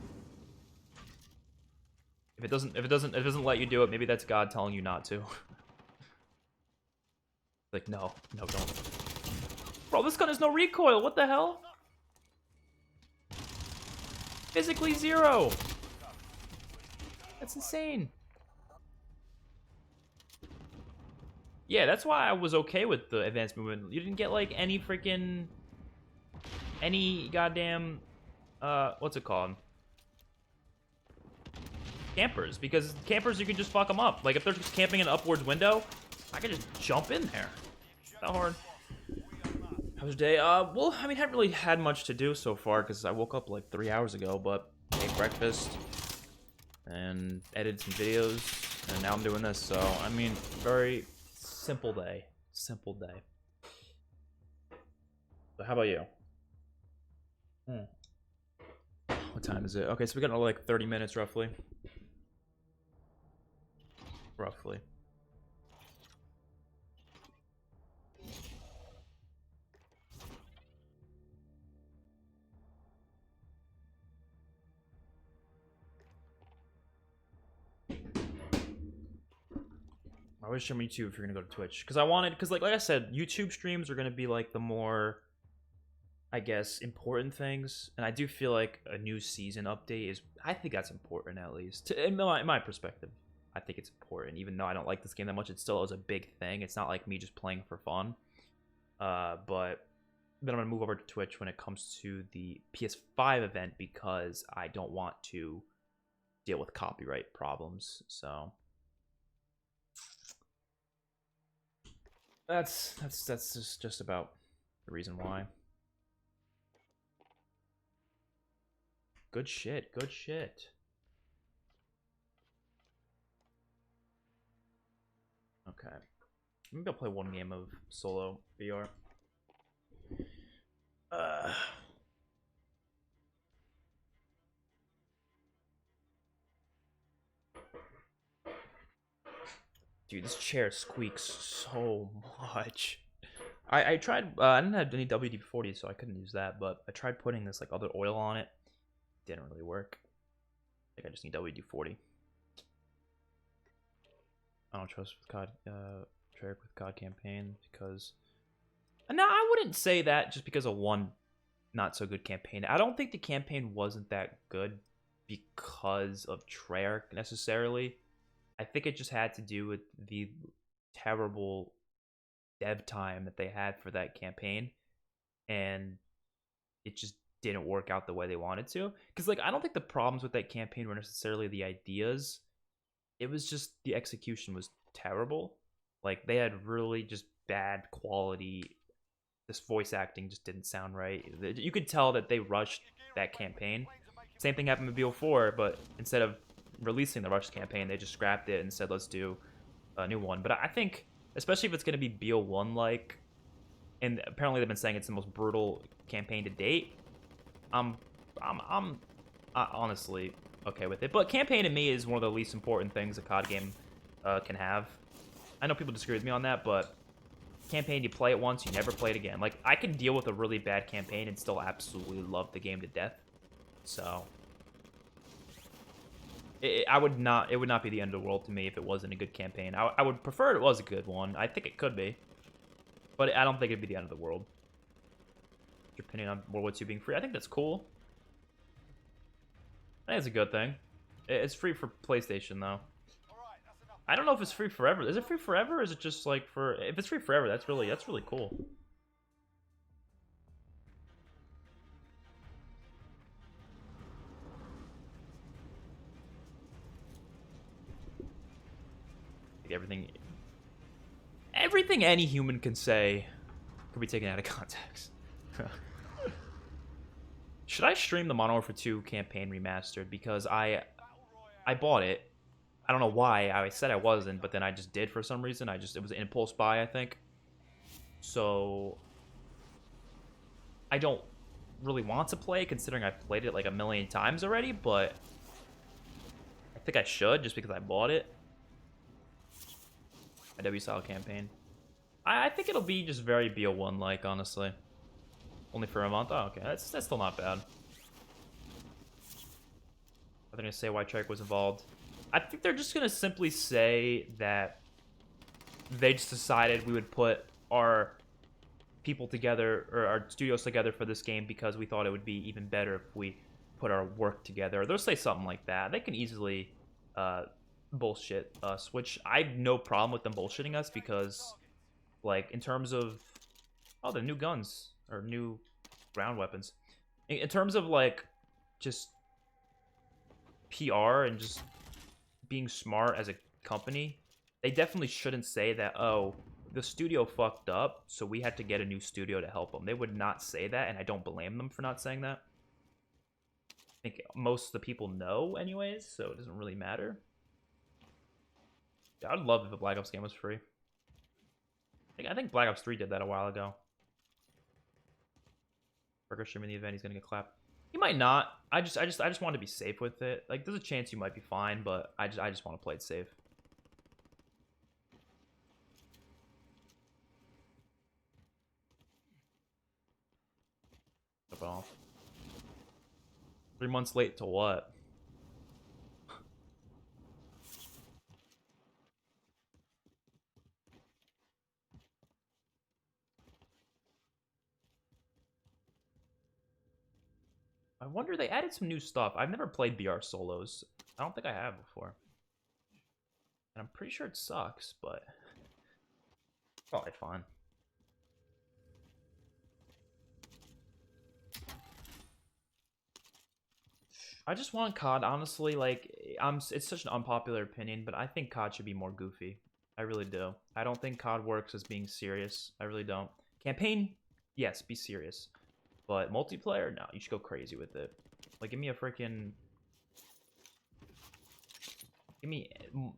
S1: If it doesn't let you do it, maybe that's God telling you not to. Like, no, don't. Bro, this gun has no recoil. What the hell? Physically 0. That's insane. Yeah, that's why I was okay with the advanced movement. You didn't get like any goddamn what's it called? Campers, because campers you can just fuck them up. Like if they're just camping in an upwards window, I can just jump in there. It's not hard. How was your day? Well, I mean, I haven't really had much to do so far because I woke up like 3 hours ago, but ate breakfast and edited some videos, and now I'm doing this. So, I mean, very simple day. Simple day. So, how about you? What time is it? Okay, so we got like 30 minutes roughly. roughly. I wish I'm YouTube if you're gonna go to Twitch, because like I said, YouTube streams are gonna be like the more, I guess, important things, and I do feel like a new season update is, I think that's important, at least in my perspective. I think it's important, even though I don't like this game that much. It still is a big thing. It's not like me just playing for fun. But then I'm gonna move over to Twitch when it comes to the PS5 event, because I don't want to deal with copyright problems. So that's just about the reason why. Good shit. Good shit. Okay. Maybe I'll play one game of solo VR. Dude, this chair squeaks so much. I tried, I didn't have any WD-40, so I couldn't use that, but I tried putting this like other oil on it. Didn't really work. I think I just need WD-40. I don't trust with COD, Treyarch with COD campaign, because... No, I wouldn't say that just because of one not so good campaign. I don't think the campaign wasn't that good because of Treyarch necessarily. I think it just had to do with the terrible dev time that they had for that campaign, and it just didn't work out the way they wanted to. Because like, I don't think the problems with that campaign were necessarily the ideas. It was just the execution was terrible. Like, they had really just bad quality. This voice acting just didn't sound right. You could tell that they rushed that campaign. Same thing happened with BO4, but instead of releasing the rushed campaign, they just scrapped it and said, let's do a new one. But I think, especially if it's going to be BO1 like, and apparently they've been saying it's the most brutal campaign to date, I'm honestly okay with it. But campaign to me is one of the least important things a COD game can have. I know people disagree with me on that, but campaign, you play it once, you never play it again. Like, I can deal with a really bad campaign and still absolutely love the game to death. So it would not be the end of the world to me if it wasn't a good campaign. I would prefer it was a good one. I think it could be, but I don't think it'd be the end of the world. Your opinion on World War II being free? I think that's cool. I think it's a good thing. It's free for PlayStation though. I don't know if it's free forever. Is it free forever, or is it just like for... If it's free forever, that's really cool. Like everything any human can say could be taken out of context. Should I stream the Modern Warfare 2 campaign remastered? Because I bought it. I don't know why. I said I wasn't, but then I just did for some reason. It was an impulse buy, I think. So I don't really want to play, considering I've played it like a million times already, but I think I should just because I bought it. A W-style campaign. I think it'll be just very BO1 like, honestly. Only for a month? Oh, okay. That's still not bad. Are they gonna say why Treyarch was involved? I think they're just gonna simply say that they just decided we would put our people together, or our studios together for this game, because we thought it would be even better if we put our work together. They'll say something like that. They can easily bullshit us, which I have no problem with them bullshitting us, because like, in terms of the new guns or new ground weapons, in terms of like just PR and just being smart as a company, they definitely shouldn't say that, oh, the studio fucked up, so we had to get a new studio to help them. They would not say that, and I don't blame them for not saying that. I think most of the people know anyways, so it doesn't really matter. Yeah, I'd love if a Black Ops game was free. I think Black Ops 3 did that a while ago. Burger streaming the event, he's gonna get clapped. He might not. I just want to be safe with it. Like, there's a chance you might be fine, but I just want to play it safe. 3 months late to what? I wonder, they added some new stuff. I've never played BR solos. I don't think I have before. And I'm pretty sure it sucks, but probably fine. I just want COD, honestly, like, it's such an unpopular opinion, but I think COD should be more goofy. I really do. I don't think COD works as being serious. I really don't. Campaign, yes, be serious. But multiplayer, no, you should go crazy with it. Like, give me a freaking... Give me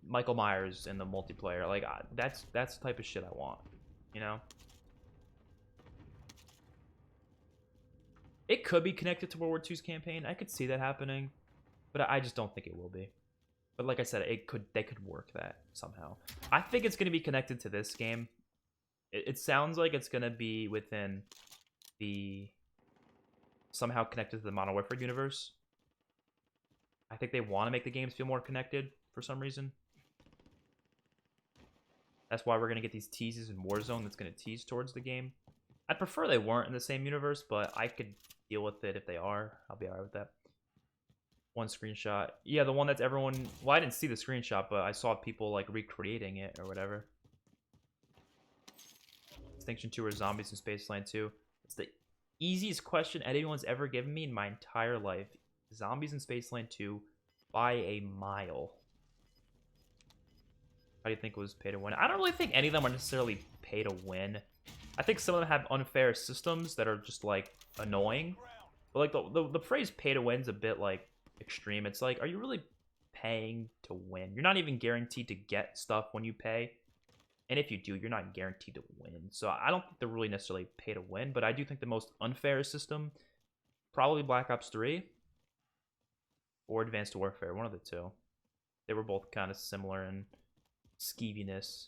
S1: Michael Myers in the multiplayer. Like, that's the type of shit I want, you know? It could be connected to World War II's campaign. I could see that happening, but I just don't think it will be. But like I said, they could work that somehow. I think it's going to be connected to this game. It sounds like it's going to be within the... somehow connected to the Modern Warfare universe. I think they want to make the games feel more connected for some reason. That's why we're going to get these teases in Warzone that's going to tease towards the game. I'd prefer they weren't in the same universe, but I could deal with it if they are. I'll be alright with that. One screenshot. Yeah, the one that's everyone... Well, I didn't see the screenshot, but I saw people, like, recreating it or whatever. Extinction 2 or Zombies in Spaceland 2? It's the easiest question anyone's ever given me in my entire life. Zombies in Spaceland 2 by a mile. How do you think it was pay to win? I don't really think any of them are necessarily pay to win. I think some of them have unfair systems that are just, like, annoying. But, like, the phrase pay to win is a bit, like, extreme. It's like, are you really paying to win? You're not even guaranteed to get stuff when you pay. And if you do, you're not guaranteed to win. So I don't think they're really necessarily pay to win. But I do think the most unfair system, probably Black Ops 3 or Advanced Warfare. One of the two. They were both kind of similar in skeeviness.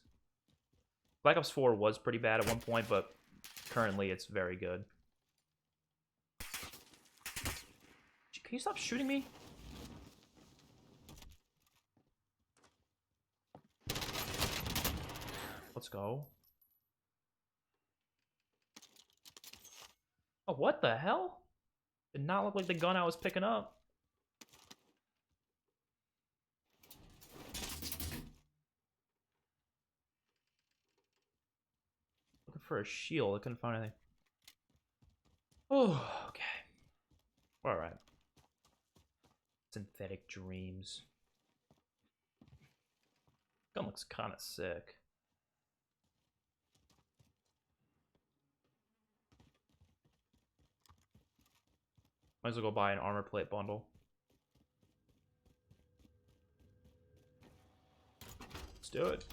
S1: Black Ops 4 was pretty bad at one point, but currently it's very good. Can you stop shooting me? Let's go. Oh, what the hell? Did not look like the gun I was picking up. Looking for a shield. I couldn't find anything. Oh, okay. Alright. Synthetic dreams. Gun looks kind of sick. Might as well go buy an armor plate bundle. Let's do it.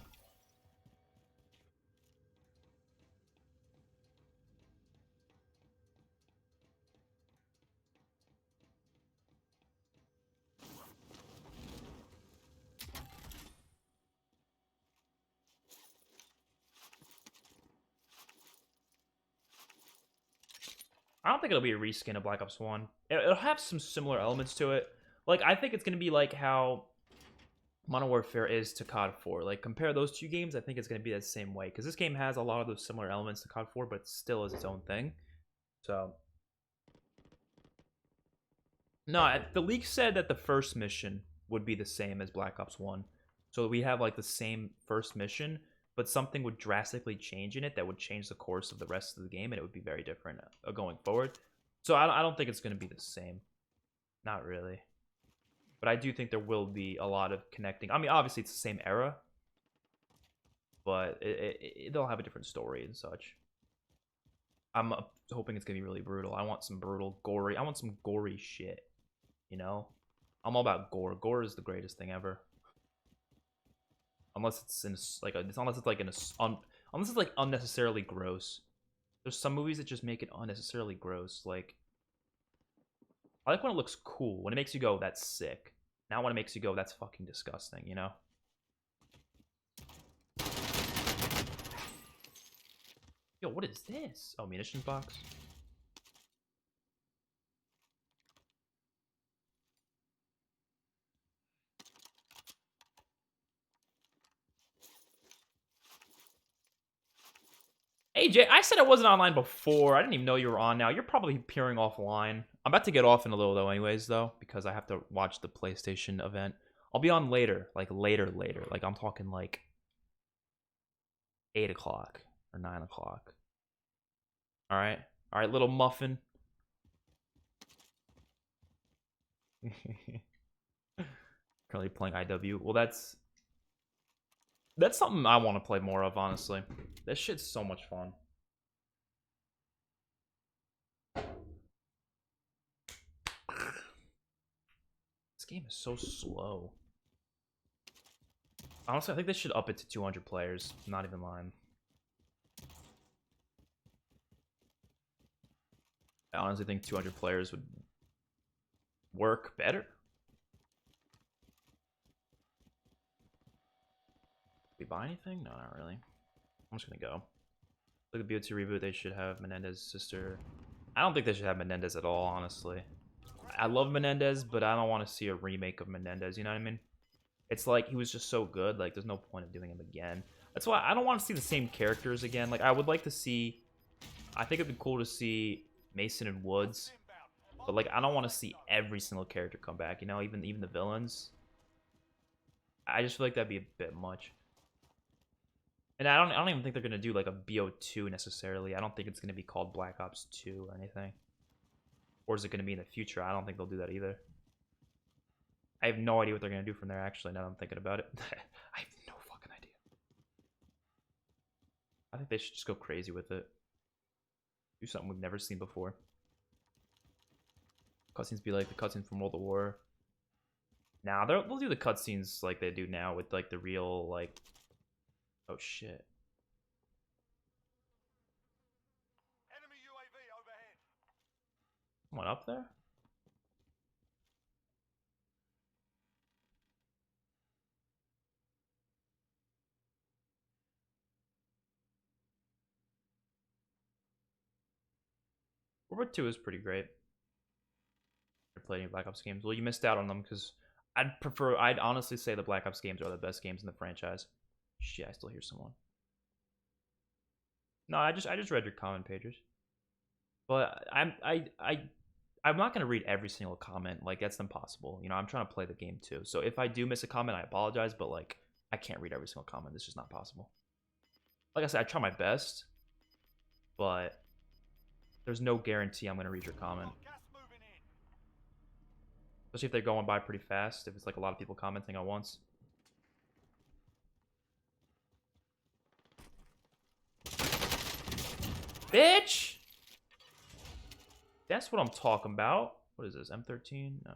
S1: I don't think it'll be a reskin of Black Ops 1. It'll have some similar elements to it. Like, I think it's going to be like how Modern Warfare is to COD 4. Like, compare those two games, I think it's going to be the same way. Because this game has a lot of those similar elements to COD 4, but it still is its own thing. So... No, the leak said that the first mission would be the same as Black Ops 1. So we have, like, the same first mission, but something would drastically change in it that would change the course of the rest of the game, and it would be very different going forward. So I don't think it's going to be the same. Not really. But I do think there will be a lot of connecting. I mean, obviously, it's the same era, but they'll have a different story and such. I'm hoping it's going to be really brutal. I want some brutal, gory... I want some gory shit, you know? I'm all about gore. Gore is the greatest thing ever. Unless it's in like unless it's like unnecessarily gross. There's some movies that just make it unnecessarily gross. Like, I like when it looks cool, when it makes you go, that's sick. Not when it makes you go, that's fucking disgusting, you know? Yo, what is this? Oh, munitions box. Hey, Jay, I said I wasn't online before. I didn't even know you were on now. You're probably appearing offline. I'm about to get off in a little, though, anyways, though, because I have to watch the PlayStation event. I'll be on later. Like, later. Like, I'm talking, like, 8 o'clock or 9 o'clock. All right? All right, little muffin. Currently playing IW. Well, that's something I want to play more of, honestly. That shit's so much fun. This game is so slow. Honestly, I think they should up it to 200 players. Not even lying. I honestly think 200 players would work better. Did we buy anything? No, not really. I'm just gonna go. Look at the BO2 reboot. They should have Menendez's sister. I don't think they should have Menendez at all, honestly. I love Menendez, but I don't want to see a remake of Menendez, you know what I mean? It's like he was just so good, like there's no point of doing him again. That's why I don't want to see the same characters again. Like I would like to see, I think it'd be cool to see Mason and Woods, but like I don't want to see every single character come back, you know, even the villains. I just feel like that'd be a bit much. And I don't even think they're gonna do like a BO2 necessarily. I don't think it's gonna be called Black Ops 2 or anything. Or is it gonna be in the future? I don't think they'll do that either. I have no idea what they're gonna do from there. Actually, now that I'm thinking about it, I have no fucking idea. I think they should just go crazy with it. Do something we've never seen before. Cutscenes be like the cutscenes from World of War. Now they'll do the cutscenes like they do now with like the real like. Oh shit.
S2: Enemy UAV overhead.
S1: Someone up there? World War 2 is pretty great. I played any Black Ops games. Well, you missed out on them because I'd honestly say the Black Ops games are the best games in the franchise. Shit, I still hear someone. No, I just read your comment pages. But I'm not gonna read every single comment. Like that's impossible. You know, I'm trying to play the game too. So if I do miss a comment, I apologize. But like, I can't read every single comment. It's just not possible. Like I said, I try my best, but there's no guarantee I'm gonna read your comment. Especially if they're going by pretty fast. If it's like a lot of people commenting at once. Bitch! That's what I'm talking about. What is this? M13? No.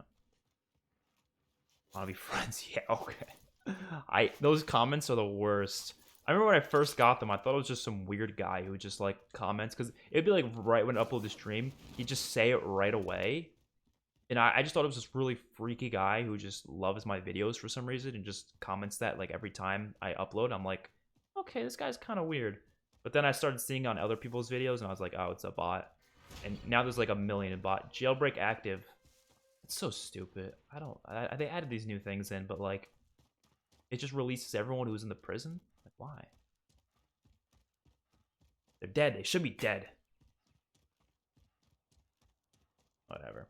S1: Wanna be friends? Yeah, okay. Those comments are the worst. I remember when I first got them, I thought it was just some weird guy who would just like comments because it'd be like right when I upload the stream, he'd just say it right away. And I just thought it was this really freaky guy who just loves my videos for some reason and just comments that like every time I upload. I'm like, okay, this guy's kind of weird. But then I started seeing on other people's videos and I was like, oh, it's a bot. And now there's like a million bot. Jailbreak active. It's so stupid. They added these new things in, but like, it just releases everyone who's in the prison. Like, why? They're dead. They should be dead. Whatever.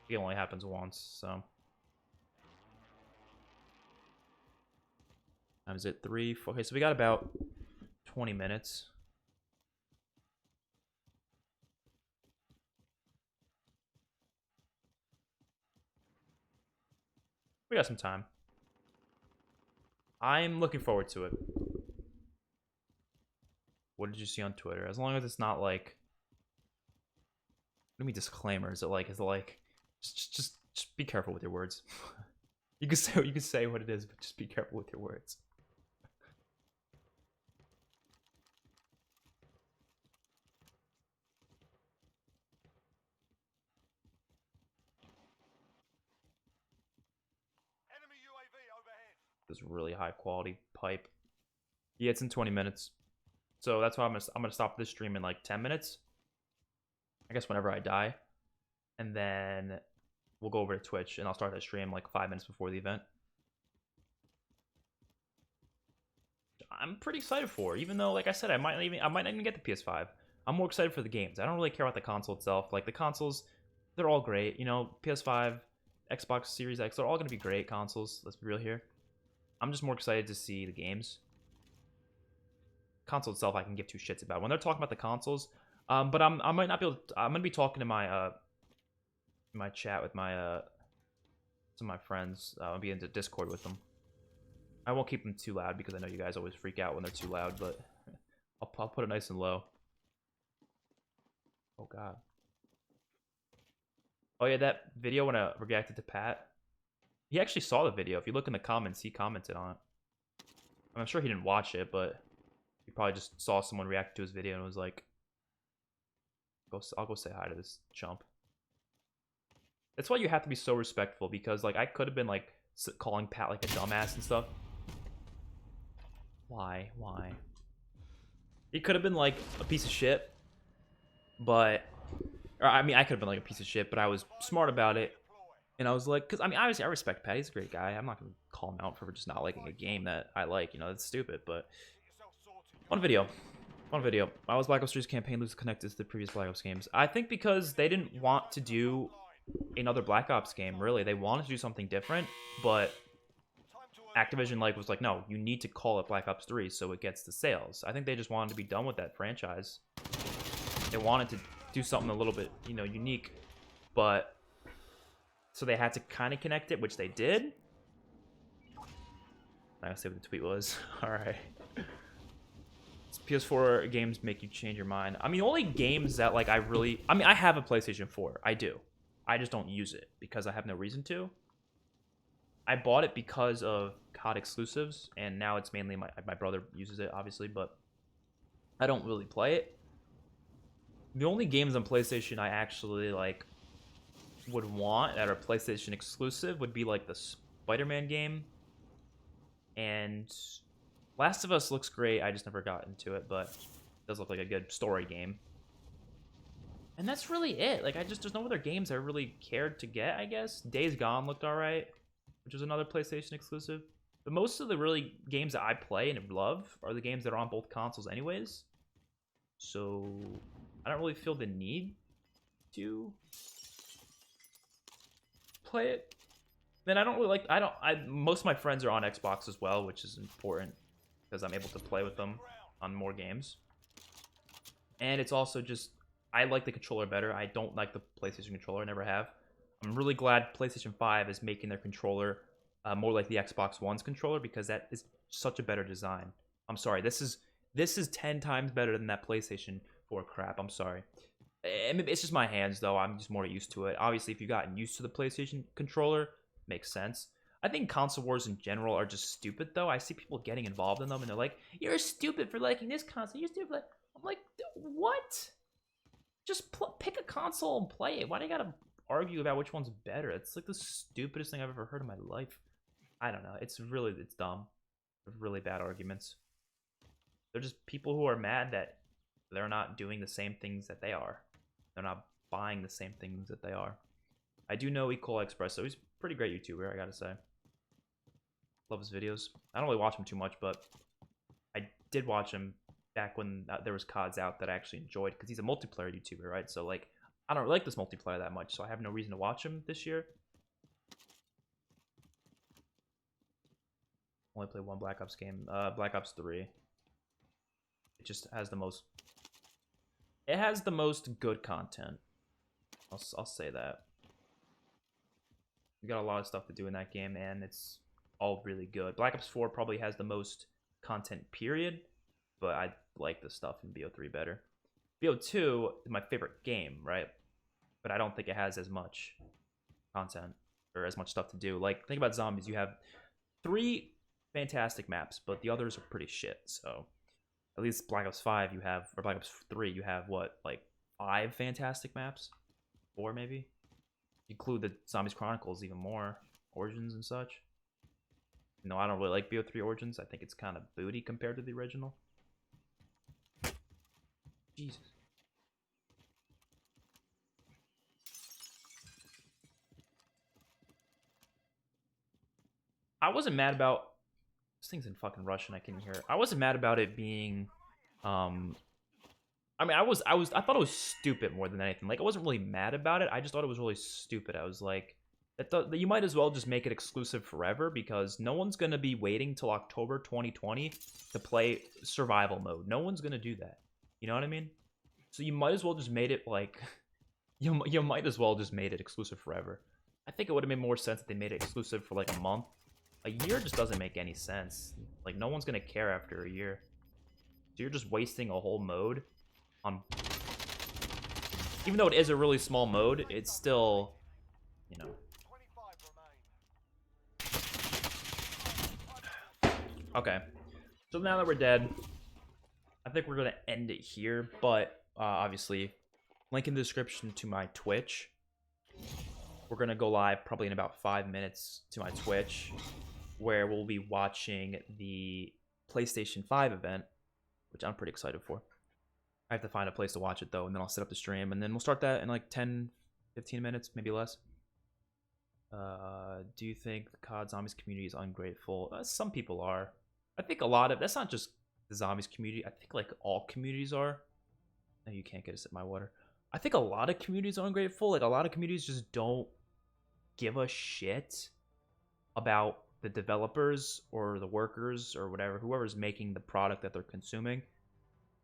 S1: It only happens once, so. Time is it 3? Okay, so we got about 20 minutes. We got some time. I'm looking forward to it. What did you see on Twitter? As long as it's not like. What do you mean disclaimer? Is it like just be careful with your words. You can say what it is, but just be careful with your words.
S2: Enemy UAV overhead.
S1: This really high quality pipe. Yeah, it's in 20 minutes. So that's why I'm gonna stop this stream in like 10 minutes. I guess whenever I die. And then we'll go over to Twitch and I'll start that stream like 5 minutes before the event. I'm pretty excited for. Even though, like I said, I might not even get the PS5. I'm more excited for the games. I don't really care about the console itself. Like the consoles, they're all great. You know, PS5, Xbox Series X, they're all gonna be great consoles. Let's be real here. I'm just more excited to see the games. Console itself, I can give two shits about. When they're talking about the consoles, but I might not be able to, I'm gonna be talking to my chat with some of my friends. I'll be into Discord with them. I won't keep them too loud because I know you guys always freak out when they're too loud, but I'll put it nice and low. Oh god. Oh yeah, that video when I reacted to Pat. He actually saw the video. If you look in the comments, he commented on it. I'm sure he didn't watch it, but he probably just saw someone react to his video and was like, I'll go say hi to this chump. That's why you have to be so respectful, because like I could have been like calling Pat like a dumbass and stuff. Why? He could have been like a piece of shit, but I mean I could have been like a piece of shit, but I was smart about it. And I was like, because I mean, obviously I respect Pat. He's a great guy. I'm not gonna call him out for just not liking a game that I like. You know, that's stupid. But one video. I was Black Ops 3's campaign lose connected to the previous Black Ops games. I think because they didn't want to do another Black Ops game. Really, they wanted to do something different, but Activision was like, no, you need to call it Black Ops 3 so it gets the sales. I think they just wanted to be done with that franchise. They wanted to do something a little bit, you know, unique, but so they had to kind of connect it, which they did. I gotta say what the tweet was. All right. PS4 games make you change your mind. I mean, the only games that like I have a PlayStation 4. I do. I just don't use it because I have no reason to. I bought it because of COD exclusives, and now it's mainly my brother uses it, obviously, but I don't really play it. The only games on PlayStation I actually like would want that are PlayStation exclusive would be like the Spider-Man game, and Last of Us looks great. I just never got into it, but it does look like a good story game. And that's really it. Like, there's no other games I really cared to get, I guess. Days Gone looked alright, which is another PlayStation exclusive. But most of the really games that I play and love are the games that are on both consoles anyways. So, I don't really feel the need to play it. Then I don't really like, most of my friends are on Xbox as well, which is important because I'm able to play with them on more games. And it's also just, I like the controller better. I don't like the PlayStation controller, I never have. I'm really glad PlayStation 5 is making their controller more like the Xbox One's controller, because that is such a better design. I'm sorry, this is 10 times better than that PlayStation 4 crap. I'm sorry. It's just my hands, though. I'm just more used to it. Obviously, if you've gotten used to the PlayStation controller, makes sense. I think console wars in general are just stupid, though. I see people getting involved in them, and they're like, "You're stupid for liking this console. You're stupid." I'm like, what? Just pick a console and play it. Why do you gotta argue about which one's better? It's like the stupidest thing I've ever heard in my life. I don't know. It's dumb. Really bad arguments. They're just people who are mad that they're not doing the same things that they are. They're not buying the same things that they are. I do know Ecola Express, so he's a pretty great YouTuber, I gotta say. Love his videos. I don't really watch him too much, but I did watch him back when there was CODs out that I actually enjoyed, because he's a multiplayer YouTuber, right? So, like, I don't like this multiplayer that much, so I have no reason to watch him this year. Only played one Black Ops game. Black Ops 3. It just has the most... It has the most good content. I'll say that. We got a lot of stuff to do in that game, and it's all really good. Black Ops 4 probably has the most content, period, but I like the stuff in BO3 better. BO2 is my favorite game, right? But I don't think it has as much content or as much stuff to do. Like, think about zombies. You have 3 fantastic maps, but the others are pretty shit. So at least Black Ops 5 you have, or Black Ops 3 you have, what, like 5 fantastic maps? 4 maybe? Include the Zombies Chronicles even more, Origins and such. No, I don't really like BO3 Origins. I think it's kind of booty compared to the original. Jesus. I wasn't mad about This thing's in fucking Russian. I can hear it. I wasn't mad about it being, I mean, I thought it was stupid more than anything. Like, I wasn't really mad about it. I just thought it was really stupid. I was like, that you might as well just make it exclusive forever because no one's gonna be waiting till October 2020 to play survival mode. No one's gonna do that. You know what I mean? So you might as well just made it like, you might as well just made it exclusive forever. I think it would have made more sense if they made it exclusive for like a month. A year just doesn't make any sense. Like, no one's gonna care after a year. So you're just wasting a whole mode on, even though it is a really small mode, it's still, you know.
S2: 25 remain.
S1: Okay, so now that we're dead, I think we're gonna end it here. But obviously, link in the description to my Twitch. We're gonna go live probably in about 5 minutes to my Twitch, where we'll be watching the PlayStation 5 event, which I'm pretty excited for. I have to find a place to watch it though, and then I'll set up the stream, and then we'll start that in like 10-15 minutes, maybe less. Do you think the COD Zombies community is ungrateful? Some people are. I think a lot of, that's not just the Zombies community. I think like all communities are. No, you can't get us at my water. I think a lot of communities are ungrateful. Like, a lot of communities just don't give a shit about the developers or the workers or whatever, whoever's making the product that they're consuming.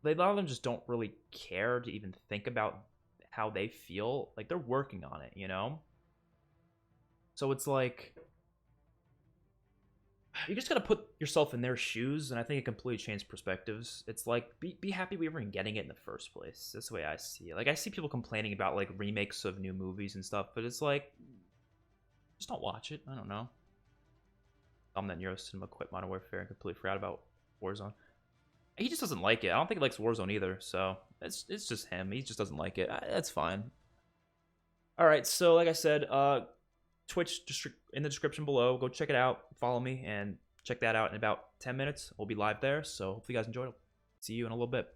S1: A lot of them just don't really care to even think about how they feel. Like, they're working on it, you know? So it's like, you just gotta put yourself in their shoes, and I think it completely changed perspectives. It's like, be happy we were even getting it in the first place. That's the way I see it. Like, I see people complaining about, like, remakes of new movies and stuff, but it's like, just don't watch it. I don't know. That Euro Cinema quit Modern Warfare and completely forgot about Warzone. He just doesn't like it. I don't think he likes Warzone either, so it's just him. He just doesn't like it. That's fine. All right, so like I said, Twitch in the description below. Go check it out. Follow me and check that out in about 10 minutes. We'll be live there, so hopefully you guys enjoyed it. See you in a little bit.